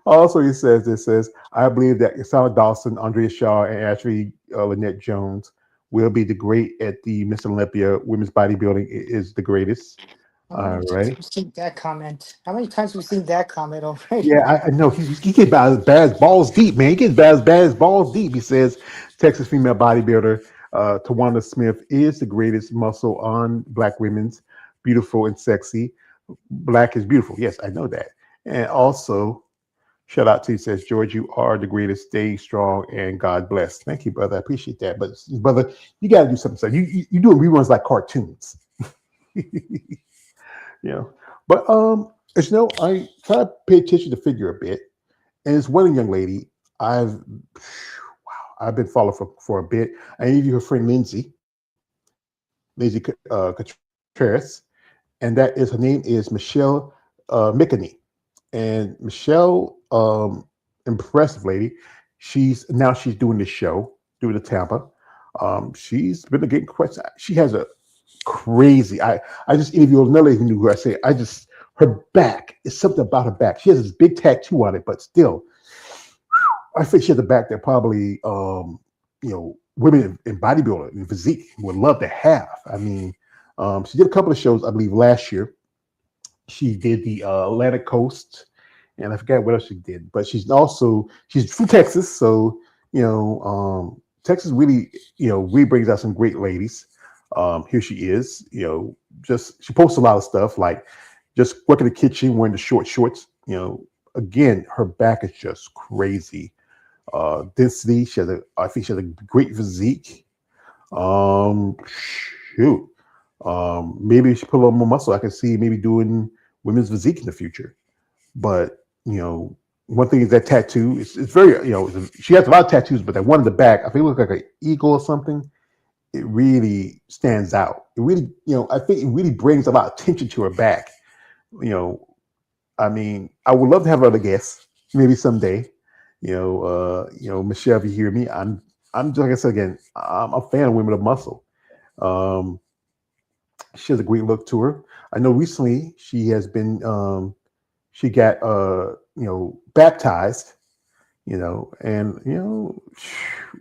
Also, it says, "I believe that Isama Dawson, Andrea Shaw, and Ashley Lynette Jones will be the great at the Miss Olympia. Women's bodybuilding is the greatest." How All many times have right. we seen that comment? How many times have we seen that comment already? Yeah, I know. He gets bad as balls deep, man. He gets bad as balls deep. He says Texas female bodybuilder Tawanda Smith is the greatest muscle on black women's, beautiful and sexy. Black is beautiful. Yes, I know that. And also, shout out to you, says George, you are the greatest. Stay strong and God bless. Thank you, brother. I appreciate that. But brother, you got to do something. So you doing reruns like cartoons. you know. But as you know, I try to pay attention to figure a bit. And it's one young lady I've been following for a bit. I interviewed her friend Lindsay Contreras, and that is her name is Michelle Mickany. And Michelle, impressive lady. She's doing the show, doing the Tampa. She's been getting questions. She has a crazy. I just interviewed another lady who knew her. I say her back is something about her back. She has this big tattoo on it, but still, I think she has a back that probably women in bodybuilding and physique would love to have. I mean, she did a couple of shows, I believe, last year. She did the Atlantic Coast, and I forgot what else she did. But she's from Texas, so Texas really really brings out some great ladies. Here she is, just she posts a lot of stuff like just working in the kitchen, wearing the short shorts. Again, her back is just crazy. Density. I think she has a great physique. Shoot. Maybe she put a little more muscle. I can see maybe doing women's physique in the future. But one thing is that tattoo. It's very she has a lot of tattoos, but that one in the back, I think it looks like an eagle or something. It really stands out. It really, I think it really brings a lot of attention to her back. You know, I mean, I would love to have other guests, maybe someday. Michelle, if you hear me, I'm just like I said again, I'm a fan of women of muscle. Um, she has a great look to her. I know recently she has been she got baptized, and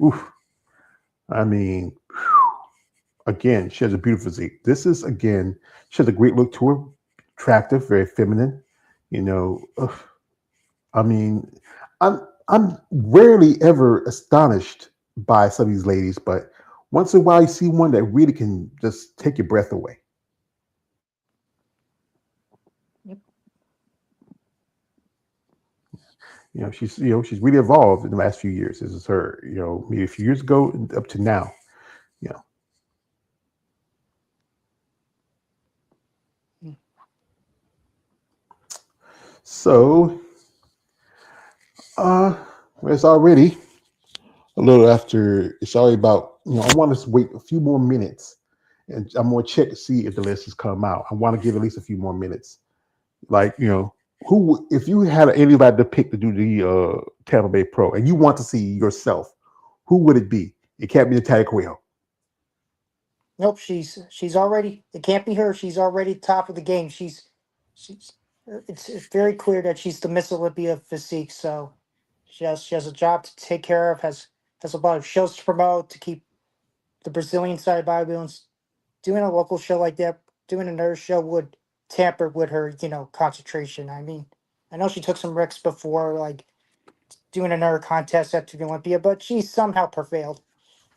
oof, I mean, again, she has a beautiful physique. This is again, she has a great look to her, attractive, very feminine. Ugh, I mean, I'm rarely ever astonished by some of these ladies, but once in a while you see one that really can just take your breath away. Yep. She's really evolved in the last few years. This is her, maybe a few years ago up to now. You know. Mm. So it's already a little after. It's already about. I want us to wait a few more minutes, and I'm gonna check to see if the list has come out. I want to give at least a few more minutes. Like if you had anybody to pick to do the Tampa Bay Pro, and you want to see yourself, who would it be? It can't be Natalia Coelho. Nope, she's already. It can't be her. She's already top of the game. She's. It's very clear that she's the Miss Olympia physique. So she has a job to take care of. Has a lot of shows to promote to keep the Brazilian side of bodybuilding. Doing a local show like that, doing another show would tamper with her concentration. I mean, I know she took some risks before, like doing another contest at the Olympia, but she somehow prevailed.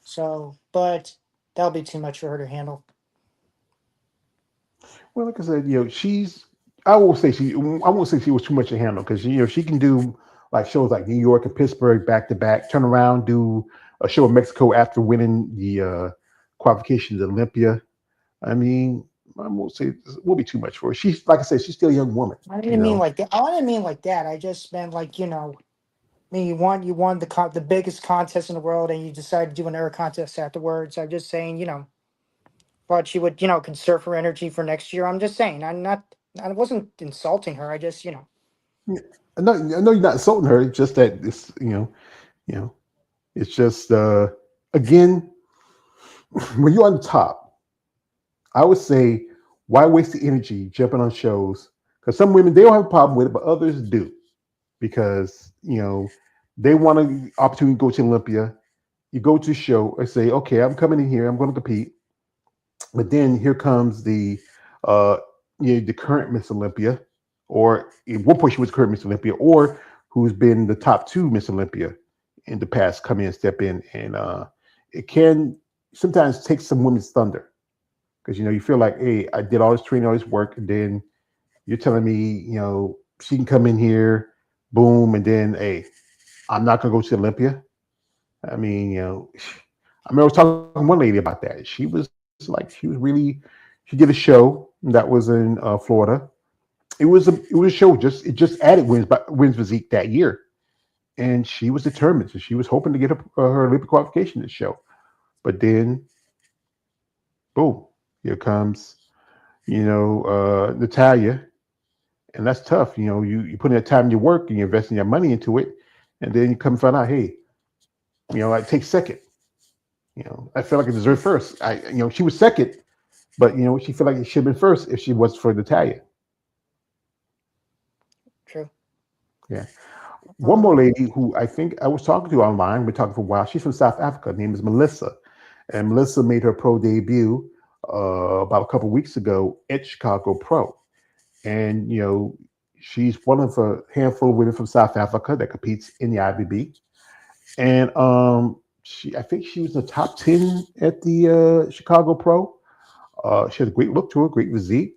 So, but that'll be too much for her to handle. Well, like I said, she's. I won't say she. I won't say she was too much to handle because she can do like shows like New York and Pittsburgh back to back. Turn around, do a show in Mexico after winning the qualification to Olympia. I mean, I won't say it will be too much for her. She's like I said, she's still a young woman. I didn't mean like that. I didn't mean like that. I just meant like I mean, you won the biggest contest in the world, and you decided to do another contest afterwards. I'm just saying, thought she would, conserve her energy for next year. I'm just saying. I wasn't insulting her. I just, I know you're not insulting her. It's just that it's you know, it's just again when you're on the top, I would say why waste the energy jumping on shows? Because some women they don't have a problem with it, but others do because they want an opportunity to go to Olympia. You go to a show and say, okay, I'm coming in here, I'm going to compete, but then here comes uh, the current Miss Olympia, or at one point she was current Miss Olympia, or who's been the top two Miss Olympia in the past, come in, step in, and it can sometimes take some women's thunder because you feel like, hey, I did all this training, all this work, and then you're telling me, she can come in here, boom, and then, hey, I'm not gonna go to Olympia. I mean, I remember I was talking to one lady about that. She was like, she did a show that was in Florida. It was a show it just added wins physique that year, and she was determined. So she was hoping to get her Olympic qualification to show, but then, boom, here comes Natalia, and that's tough. You put in that time in your work and you're investing your money into it, and then you come and find out, hey, I take second. I feel like I deserved first. She was second, but she felt like it should have been first if she was for Natalia. true. Yeah. One more lady who I think I was talking to online. We're talking for a while. She's from South Africa. Her name is Melissa, and Melissa made her pro debut about a couple weeks ago at Chicago Pro, and she's one of a handful of women from South Africa that competes in the IBB, and I think she was in the top 10 at the Chicago Pro. She had a great look to her, great physique,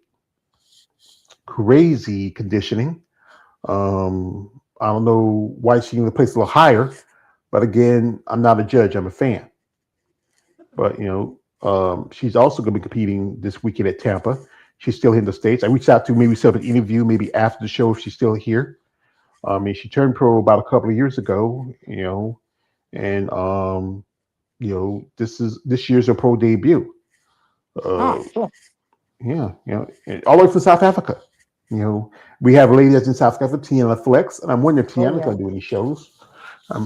crazy conditioning. I don't know why she didn't place a little higher, but again, I'm not a judge. I'm a fan. But she's also going to be competing this weekend at Tampa. She's still in the States. I reached out to maybe set up an interview, maybe after the show if she's still here. I mean, she turned pro about a couple of years ago, and this year's her pro debut. Uh, Cool. yeah, and all the way from South Africa. We have a lady that's in South Africa, Tiana Flex, and I'm wondering if Oh Tiana's yeah. going to do any shows. I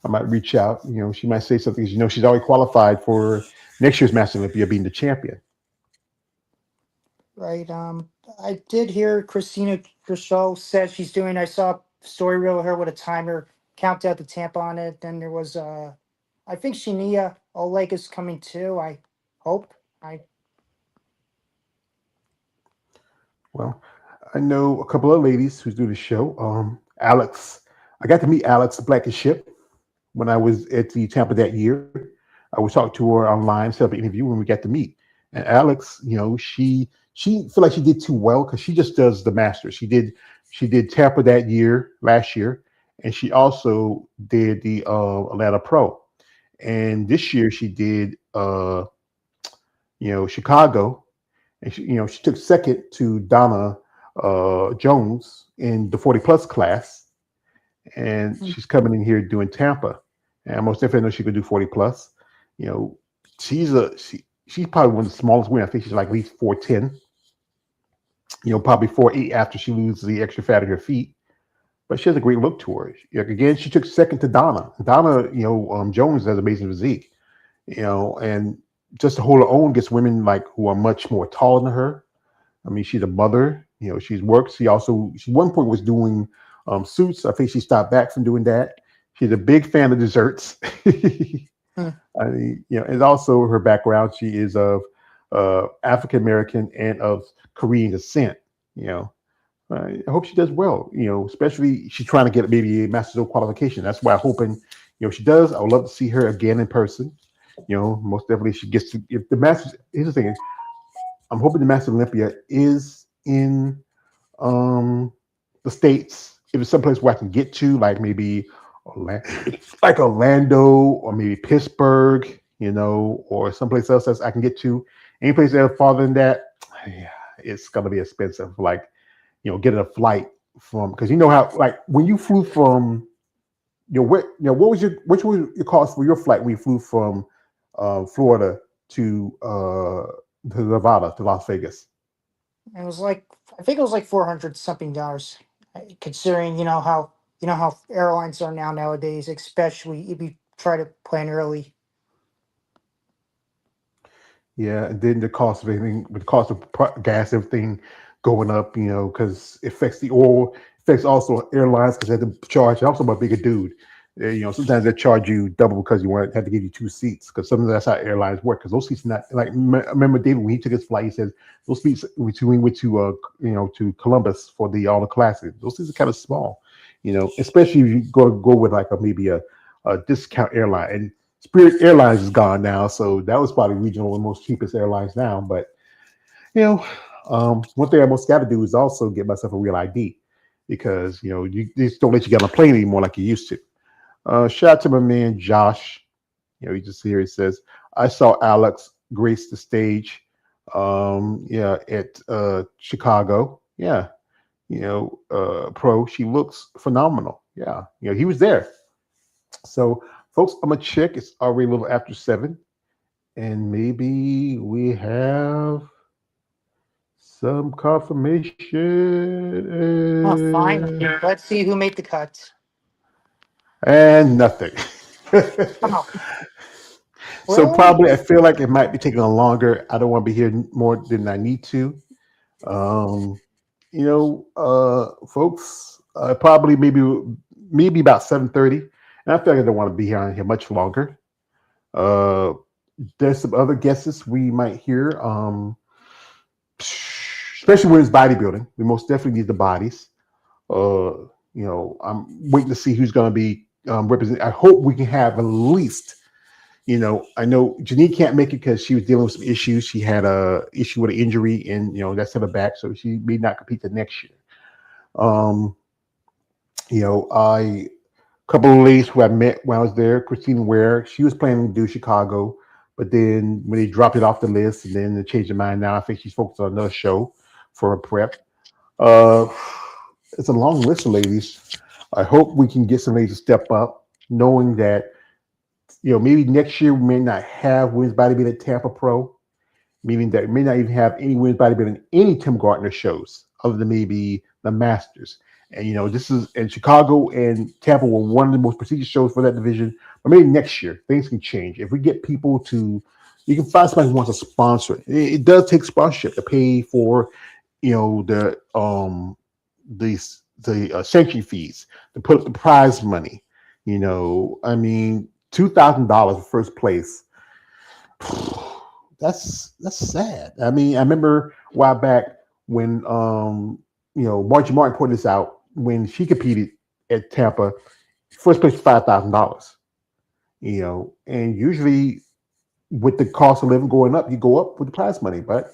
might reach out. She might say something. She's already qualified for next year's Master Olympia, being the champion. Right. I did hear Christina Crusoe said she's doing. I saw a story reel of her with a timer countdown to Tampa on it. Then there was I think Shania Oleg is coming too. I hope. Well, I know a couple of ladies who do the show. Alex, I got to meet Alex Blankenship when I was at the Tampa that year. I was talking to her online, set up an interview when we got to meet. And Alex, she feel like she did too well because she just does the Masters. She did Tampa that year, last year, and she also did the Atlanta Pro. And this year she did Chicago, and she took second to Donna Jones in the 40 plus class, and she's coming in here doing Tampa. And I most definitely know she could do 40 plus. She's probably one of the smallest women. I think she's like at least 4'10". Probably 4'8" after she loses the extra fat on her feet. But she has a great look to her. Again, she took second to Donna. Donna, Jones has amazing physique. And just to hold her own against women like who are much more taller than her. I mean, she's a mother. She's worked. She at one point was doing suits. I think she stopped back from doing that. She's a big fan of desserts. I mean, and also her background. She is of African American and of Korean descent. I hope she does well. Especially she's trying to get maybe a master's of qualification. That's why I'm hoping, if she does, I would love to see her again in person. Most definitely she gets to. If the masters, here's the thing: I'm hoping the Master Olympia is in um the states. If it's someplace where I can get to, like maybe like Orlando or maybe Pittsburgh, or someplace else that I can get to. Any place else farther than that, yeah, it's gonna be expensive. Like, getting a flight from, because how, like, when you flew from, which was your cost for your flight when you flew from Florida to Nevada to Las Vegas? It was like, I think it was like 400 something dollars, considering how airlines are nowadays, especially if you try to plan early. Yeah, and then the cost of everything, with the cost of gas, everything going up, because it affects the oil, affects also airlines because they have to charge. I'm also a bigger dude. Sometimes they charge you double because have to give you two seats, because sometimes that's how airlines work. Because those seats not like. I remember David when he took his flight, he said those seats when we went to Columbus for all the classes. Those seats are kind of small, especially if you go with like maybe a discount airline. And Spirit Airlines is gone now, so that was probably regional and most cheapest airlines now. But one thing I most got to do is also get myself a real ID, because they just don't let you get on a plane anymore like you used to. Shout out to my man Josh. He just here. He says, "I saw Alex grace the stage, at Chicago. Yeah, pro. She looks phenomenal. Yeah, he was there. So, folks, I'm gonna check. It's already a little after 7, and maybe we have some Oh, fine. confirmation Let's see who made the cut. and nothing. Oh, So really? probably I feel like it might be taking on longer. I don't want to be here more than I need to. Um, folks, probably maybe about 7:30. And I feel like I don't want to be here on here much longer. Uh, there's some other guesses we might hear. Especially when it's bodybuilding. We most definitely need the bodies. I'm waiting to see who's going to be represented. I hope we can have at least. I know Janine can't make it because she was dealing with some issues. She had a issue with an injury, and that set her back, so she may not compete the next year. Um, I couple of ladies who I met when I was there, Christine Ware, she was planning to do Chicago, but then when they dropped it off the list, and then they changed their mind. Now I think she's focused on another show for her prep. Uh, it's a long list of ladies. I hope we can get some ladies to step up, knowing that maybe next year we may not have women's bodybuilding at Tampa Pro, meaning that we may not even have any women's bodybuilding in any Tim Gardner shows other than maybe the Masters. And this is in Chicago and Tampa were one of the most prestigious shows for that division. But maybe next year things can change if we get people to. You can find somebody who wants to sponsor it. It does take sponsorship to pay for, the sanctuary fees, to put up the prize money. I mean, $2,000 for first place. That's sad. I mean, I remember a while back when Margie Martin put this out when she competed at Tampa. First place was $5,000. And usually with the cost of living going up, you go up with the prize money. But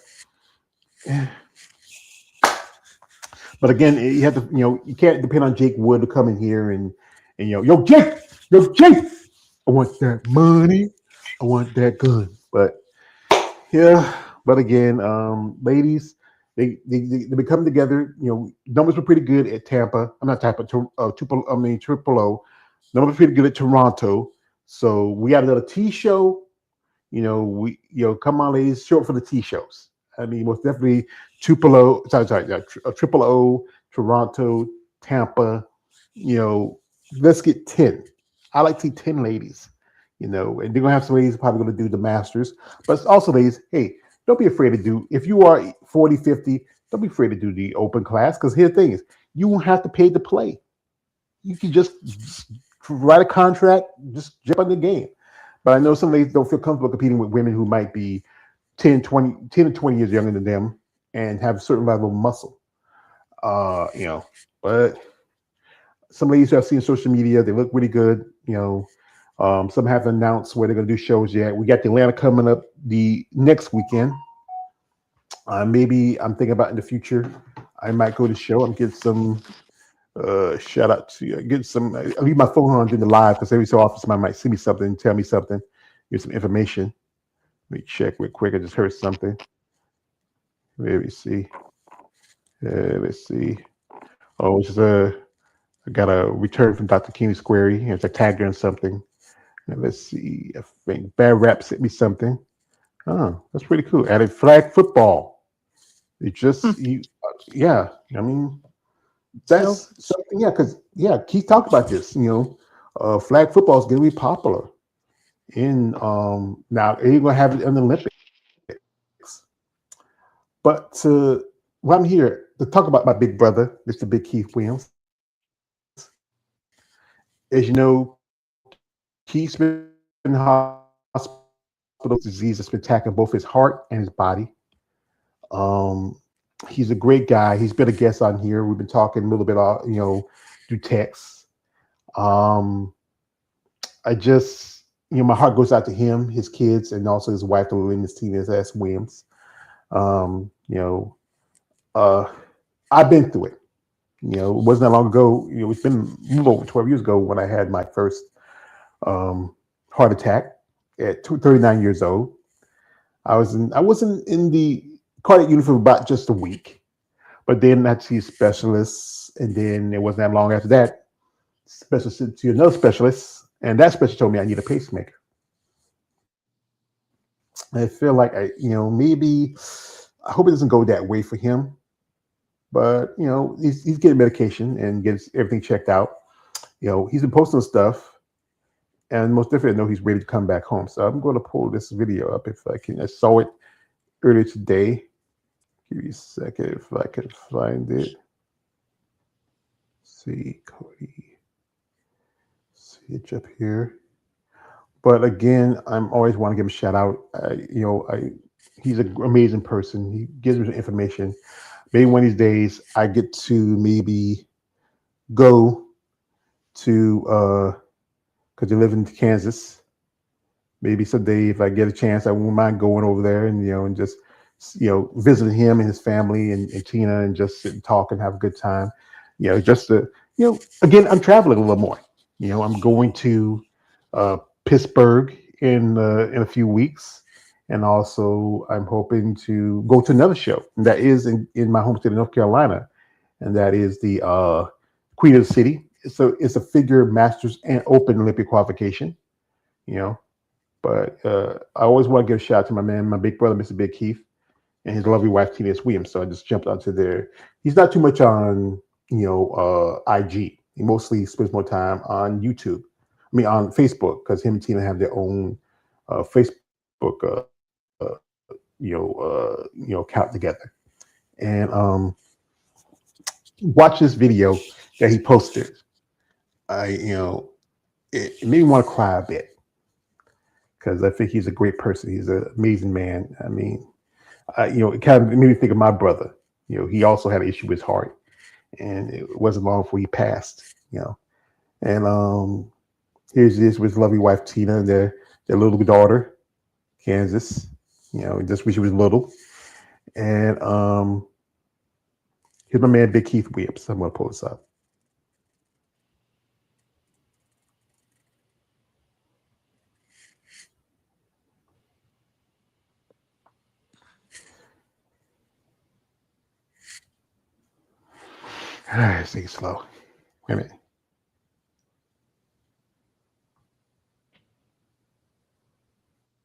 again, you have to, you can't depend on Jake Wood to come in here and yo Jake, I want that money, I want that gun. But yeah, but again, ladies, they come together. Numbers were pretty good at Tampa. I'm not Tampa, Triple O. Numbers were pretty good at Toronto. So we got another T show. Come on, ladies, show up for the T shows. I mean, most definitely Triple O, Triple O, Toronto, Tampa. Let's get 10. I like to see 10 ladies. And they're gonna have some ladies probably gonna do the Masters, but it's also ladies, hey, don't be afraid to do, if you are 40, 50, don't be afraid to do the open class, because here the thing is, you won't have to pay to play. You can just write a contract, just jump on the game. But I know some ladies don't feel comfortable competing with women who might be 10 to 20 years younger than them and have a certain level of muscle. But some ladies who I've seen on social media, they look really good. Some haven't announced where they're going to do shows yet. We got the Atlanta coming up the next weekend. Maybe I'm thinking about in the future, I might go to the show and get some. Shout out to you. Get some. I leave my phone on during the live because every so often somebody might see me something, tell me something, give some information. Let me check real quick. I just heard something. Let me see. Let's see. Oh, it's I got a return from Dr. Kenny Squarey. I tagged her in something. And let's see. I think Bad Rap sent me something. Oh, that's pretty cool. Added flag football. It just, yeah. I mean, that's something. Yeah, because Keith talked about this. Flag football is going to be popular. Now they're going to have it in the Olympics. But well, I'm here to talk about my big brother, Mr. Big Keith Williams. As you know, Keith's been in hospital disease that's been attacking both his heart and his body. He's a great guy. He's been a guest on here. We've been talking a little bit, through text. I just, my heart goes out to him, his kids, and also his wife, the little Miss Tina S. Williams. I've been through it. It wasn't that long ago. It's been a little over 12 years ago when I had my first heart attack at 39 years old. I wasn't in the cardiac unit for about just a week, but then I had to see specialists, and then it wasn't that long after that, specialist to another specialist, and that specialist told me I need a pacemaker. I feel like maybe I hope it doesn't go that way for him. But he's getting medication and gets everything checked out. He's been posting stuff, and most definitely I know he's ready to come back home. So I'm going to pull this video up if I can. I saw it earlier today. Give me a second if I can find it. See, Cody. See it up here. But again, I'm always want to give him a shout out. He's an amazing person. He gives me information. Maybe one of these days I get to maybe go to because you live in Kansas. Maybe someday if I get a chance, I won't mind going over there and just visiting him and his family and Tina and just sit and talk and have a good time. Just to again, I'm traveling a little more. I'm going to Pittsburgh in a few weeks. And also, I'm hoping to go to another show that is in my home state of North Carolina, and that is the Queen of the City. So it's a figure masters and open Olympic qualification, But I always want to give a shout out to my man, my big brother, Mr. Big Keith, and his lovely wife, Tina S. Williams. So I just jumped onto there. He's not too much on IG. He mostly spends more time on YouTube. I mean, on Facebook, because him and Tina have their own Facebook. Count together, and watch this video that he posted. It made me want to cry a bit because I think he's a great person. He's an amazing man. I mean, it kind of made me think of my brother. He also had an issue with his heart, and it wasn't long before he passed. And here's this with his lovely wife Tina and their little daughter, Kansas. Just wish he was little. And here's my man, Big Keith Williams. I'm going to pull this up. All right, let's take it slow. Wait a minute.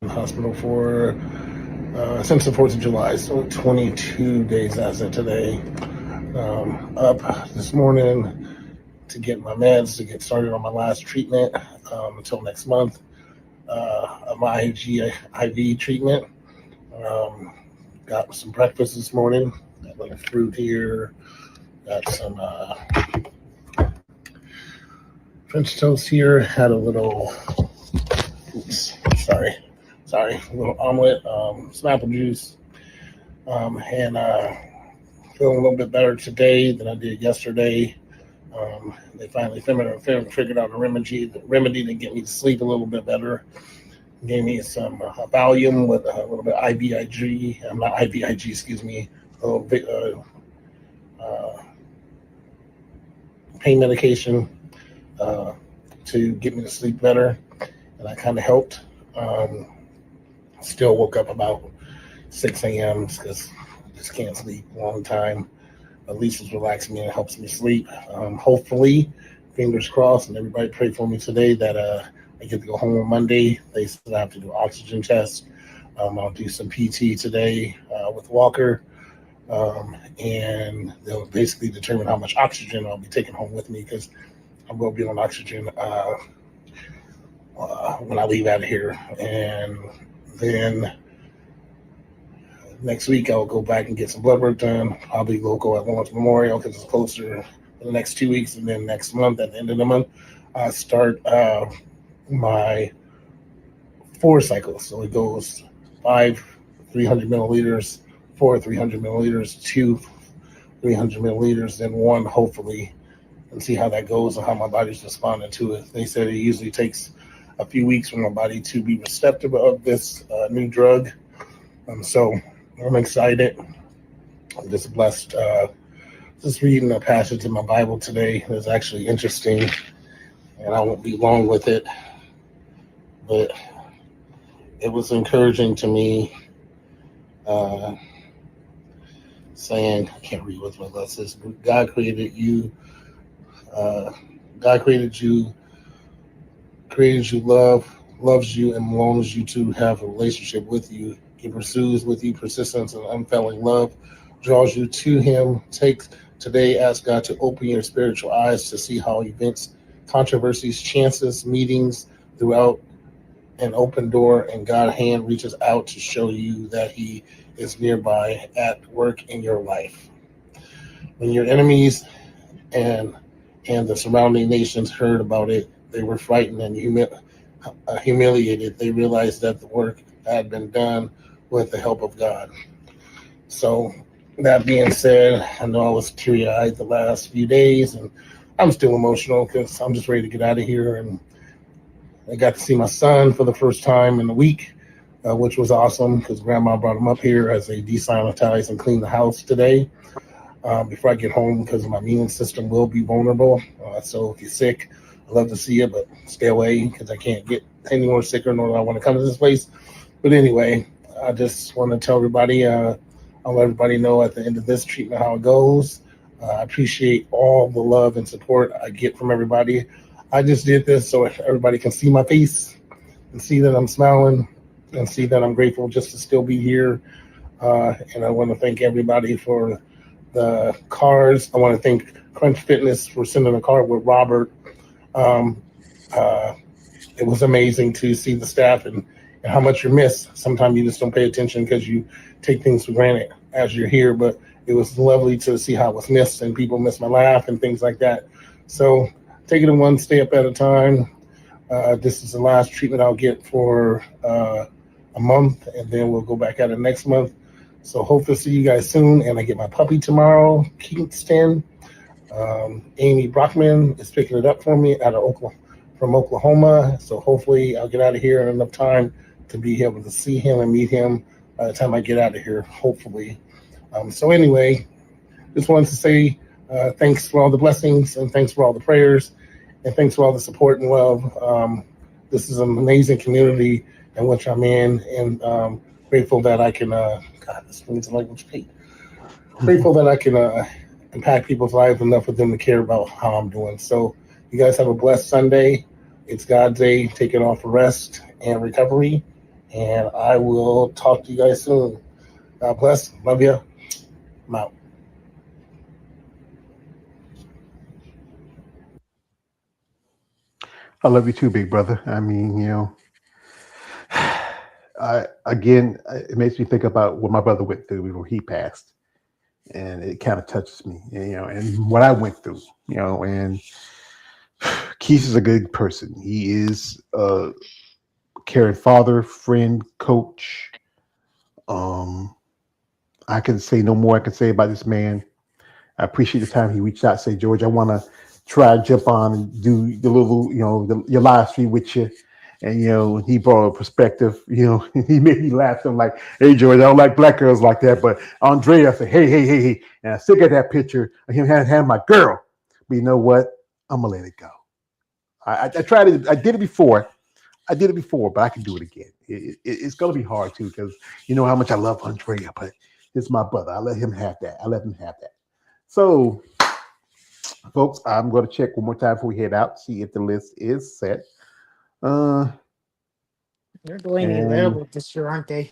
Hospital for since the 4th of July, so 22 days as of today. Up this morning to get my meds, to get started on my last treatment until next month, my IV treatment. Got some breakfast this morning, got a little fruit here, got some French toast here, had a little, a little omelet, some apple juice, and feeling a little bit better today than I did yesterday. They finally figured out a remedy to get me to sleep a little bit better. Gave me some Valium with a little bit IVIG. I'm not IVIG, excuse me. A little bit pain medication uh, to get me to sleep better, and that kind of helped. Um, Still woke up about 6 a.m. because I just can't sleep a long time. At least it's relaxing me and helps me sleep. Hopefully, fingers crossed, and everybody pray for me today that I get to go home on Monday. They said I have to do an oxygen test. I'll do some PT today with Walker, and they'll basically determine how much oxygen I'll be taking home with me because I will be on oxygen when I leave out of here. And then next week I'll go back and get some blood work done, probably local at Lawrence Memorial because it's closer for the next 2 weeks. And then next month, at the end of the month, I start my 4 cycles. So it goes 5 300 milliliters, 4 300 milliliters, 2 300 milliliters, then 1 hopefully, and see how that goes and how my body's responding to it. They said it usually takes a few weeks for my body to be receptive of this new drug. So I'm excited. I'm just blessed. Just reading a passage in my Bible today that's actually interesting, and I won't be long with it, but it was encouraging to me, saying, I can't read what my God says. God created you. God created you, loves you, and longs you to have a relationship with you. He pursues with you persistence and unfailing love, draws you to him. Ask God to open your spiritual eyes to see how events, controversies, chances, meetings throughout an open door, and God's hand reaches out to show you that he is nearby at work in your life. When your enemies and the surrounding nations heard about it, they were frightened and humiliated. They realized that the work had been done with the help of God. So, that being said, I know I was teary-eyed the last few days, and I'm still emotional because I'm just ready to get out of here. And I got to see my son for the first time in a week, which was awesome because Grandma brought him up here as they desanitize and clean the house today before I get home because my immune system will be vulnerable. So if you're sick, I'd love to see you, but stay away because I can't get any more sicker, nor do I want to come to this place. But anyway, I just want to tell everybody, I'll let everybody know at the end of this treatment how it goes. I appreciate all the love and support I get from everybody. I just did this so everybody can see my face and see that I'm smiling and see that I'm grateful just to still be here. And I want to thank everybody for the cars. I want to thank Crunch Fitness for sending a card with Robert. It was amazing to see the staff and how much you miss. Sometimes you just don't pay attention because you take things for granted as you're here, but it was lovely to see how it was missed and people miss my laugh and things like that. So take it in one step at a time. This is the last treatment I'll get for a month, and then we'll go back at it next month. So hope to see you guys soon. And I get my puppy tomorrow, Kingston. Amy Brockman is picking it up for me from Oklahoma. So hopefully I'll get out of here in enough time to be able to see him and meet him by the time I get out of here, hopefully. So anyway, just wanted to say thanks for all the blessings and thanks for all the prayers and thanks for all the support and love. This is an amazing community in which I'm in, and grateful that I can, God, this means language Pete. Grateful that I can impact people's lives enough for them to care about how I'm doing. So you guys have a blessed Sunday. It's God's day. Take it off for rest and recovery. And I will talk to you guys soon. God bless. Love you. I'm out. I love you too, big brother. I mean, it makes me think about what my brother went through before he passed, and it kind of touches me, and what I went through, and Keith is a good person. He is a caring father, friend, coach. I can say no more I can say about this man. I appreciate the time he reached out. Say, George, I want to try and jump on and do the little, your live stream with you. And he brought a perspective. He made me laugh. I'm like, hey, George, I don't like black girls like that. But Andrea said, hey, hey, hey, hey, and I still got that picture of him having my girl. But you know what? I'm gonna let it go. I tried it. I did it before. But I can do it again. It's gonna be hard too because you know how much I love Andrea, but it's my brother. I let him have that. So, folks, I'm going to check one more time before we head out, see if the list is set. They're delaying me a little And bit this year, aren't they?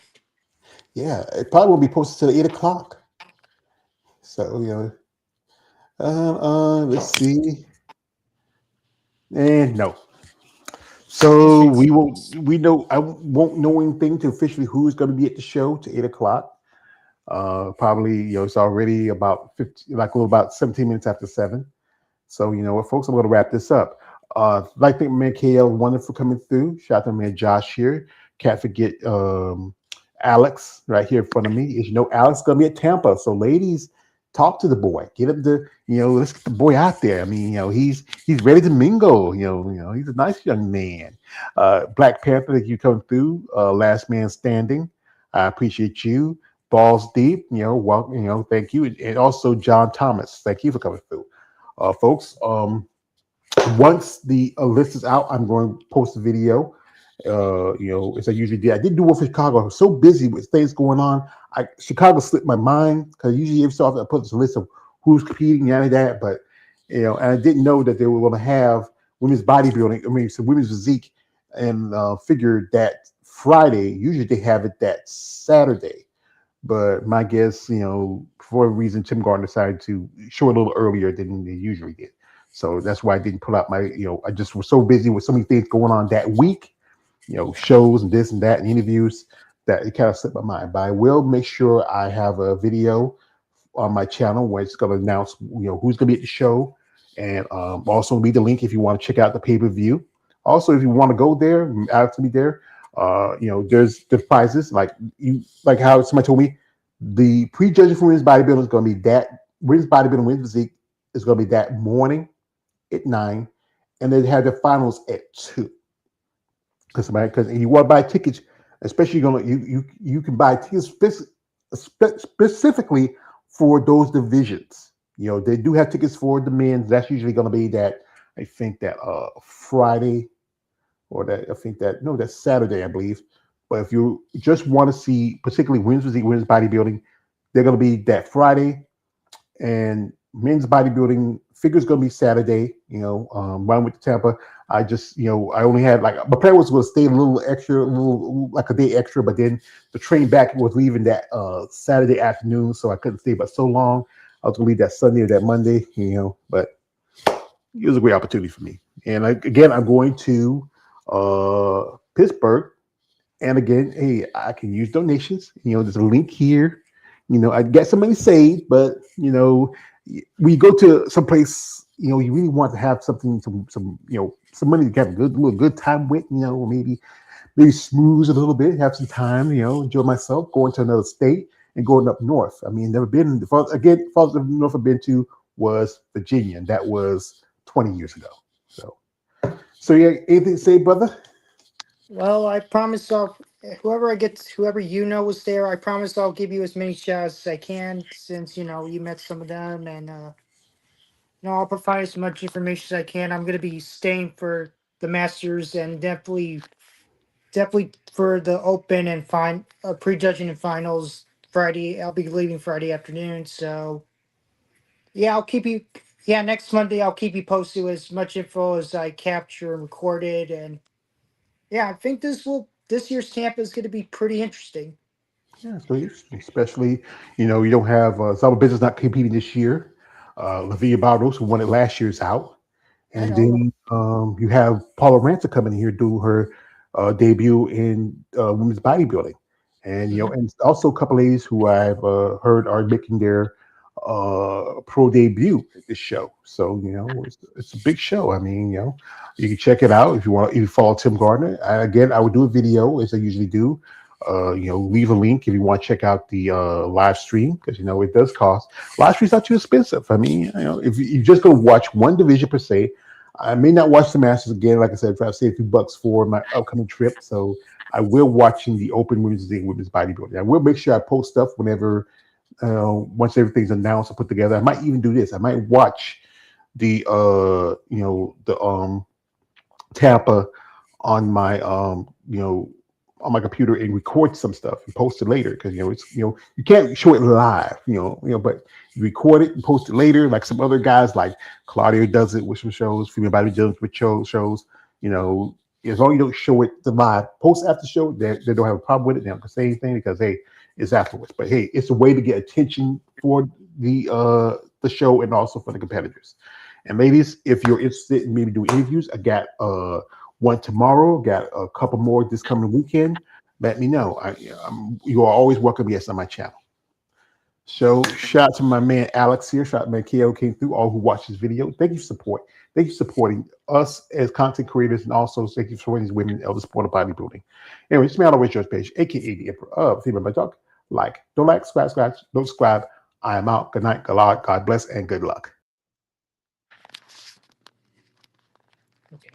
yeah, it probably will be posted till 8 o'clock. So, let's see. And no. So we know, I won't know anything to officially who's going to be at the show to 8 o'clock. Probably, it's already about 50, like a little about 17 minutes after 7. So, you know what, folks, I'm going to wrap this up. Like to thank my man KL Wonderful coming through. Shout out to my man Josh here. Can't forget Alex right here in front of me. As you know, Alex is going to be at Tampa. So, ladies, talk to the boy. Get him to, let's get the boy out there. I mean, he's ready to mingle. He's a nice young man. Black Panther, that you come through. Last Man Standing. I appreciate you. Balls Deep, welcome, thank you. And also John Thomas, thank you for coming through. Folks, once the list is out, I'm going to post a video. As I usually did. I didn't do one for Chicago. I was so busy with things going on. Chicago slipped my mind because usually every so often I put this list of who's competing and that. But and I didn't know that they were going to have women's bodybuilding. I mean, some women's physique, and figured that Friday. Usually they have it that Saturday. But my guess, for a reason, Tim Gardner decided to show it a little earlier than they usually did. So that's why I didn't pull out my, I just was so busy with so many things going on that week, shows and this and that and interviews that it kind of slipped my mind. But I will make sure I have a video on my channel where it's going to announce, who's going to be at the show. And also leave the link if you want to check out the pay-per-view. Also, if you want to go there, Alex will be there. There's the prizes like how somebody told me the prejudging for women's bodybuilding is going to be that women's bodybuilding, women's physique is going to be that morning at 9, and they have the finals at 2. Because you want to buy tickets, especially you can buy tickets specifically for those divisions. They do have tickets for the men's. That's usually going to be that I think that Friday. Or that's Saturday, I believe. But if you just want to see, particularly women's physique, women's bodybuilding, they're going to be that Friday, and men's bodybuilding figures going to be Saturday. When I went to Tampa, I just, I only had my plan was going to stay a little extra, like a day extra, but then the train back was leaving that Saturday afternoon, so I couldn't stay but so long. I was going to leave that Sunday or that Monday, but it was a great opportunity for me. And again, I'm going to Pittsburgh, and again, hey, I can use donations. There's a link here. I get some money saved, but we go to some place. You really want to have something, some money to have a good time with. Maybe smooth a little bit, have some time. Enjoy myself, going to another state and going up north. I mean, never been. Farthest north I've been to was Virginia, and that was 20 years ago. So yeah, anything to say, brother? Well, I promise whoever was there, I promise I'll give you as many shots as I can since, you met some of them, and, I'll provide as much information as I can. I'm going to be staying for the Masters and definitely for the Open and prejudging and finals Friday. I'll be leaving Friday afternoon. So yeah, next Monday, I'll keep you posted with as much info as I capture and recorded. And yeah, I think this year's Tampa is going to be pretty interesting. Yeah, it's really interesting, especially you don't have Zaba Business not competing this year. Lavia Barros, who won it last year, is out, I and know. then you have Paula Ranta coming in here do her debut in women's bodybuilding, and and also a couple ladies who I've heard are making their pro debut at this show. So it's a big show. I mean, you can check it out if you want. If you follow Tim Gardner, I would do a video as I usually do Leave a link if you want to check out the live stream, because it does cost. Live stream's not too expensive. I mean, if you just go watch one division per se, I may not watch the Masters again. Like I said, I've saved $2 for my upcoming trip, so I will watching the Open Women's and Women's Bodybuilding. I will make sure I post stuff whenever once everything's announced and put together. I might even do this. I might watch the Tampa on my on my computer and record some stuff and post it later, because it's you can't show it live, but you record it and post it later, like some other guys like Claudio does it with some shows, female bodybuilders with shows. As long as you don't show it the live post after show, they don't have a problem with it. They don't say anything because hey, it's afterwards. But hey, it's a way to get attention for the show and also for the competitors. And ladies, if you're interested in maybe doing interviews, I got one tomorrow, got a couple more this coming weekend. Let me know. You are always welcome, yes, on my channel. So shout out to my man Alex here. Shout out to my KO came through, all who watched this video. Thank you for support. Thank you for supporting us as content creators, and also thank you for supporting these women in the sport of bodybuilding. Anyway, it's me on the Way George page, aka the Emperor of Female by Talk. Don't subscribe, don't subscribe. I am out. Good night, God bless, and good luck. Okay.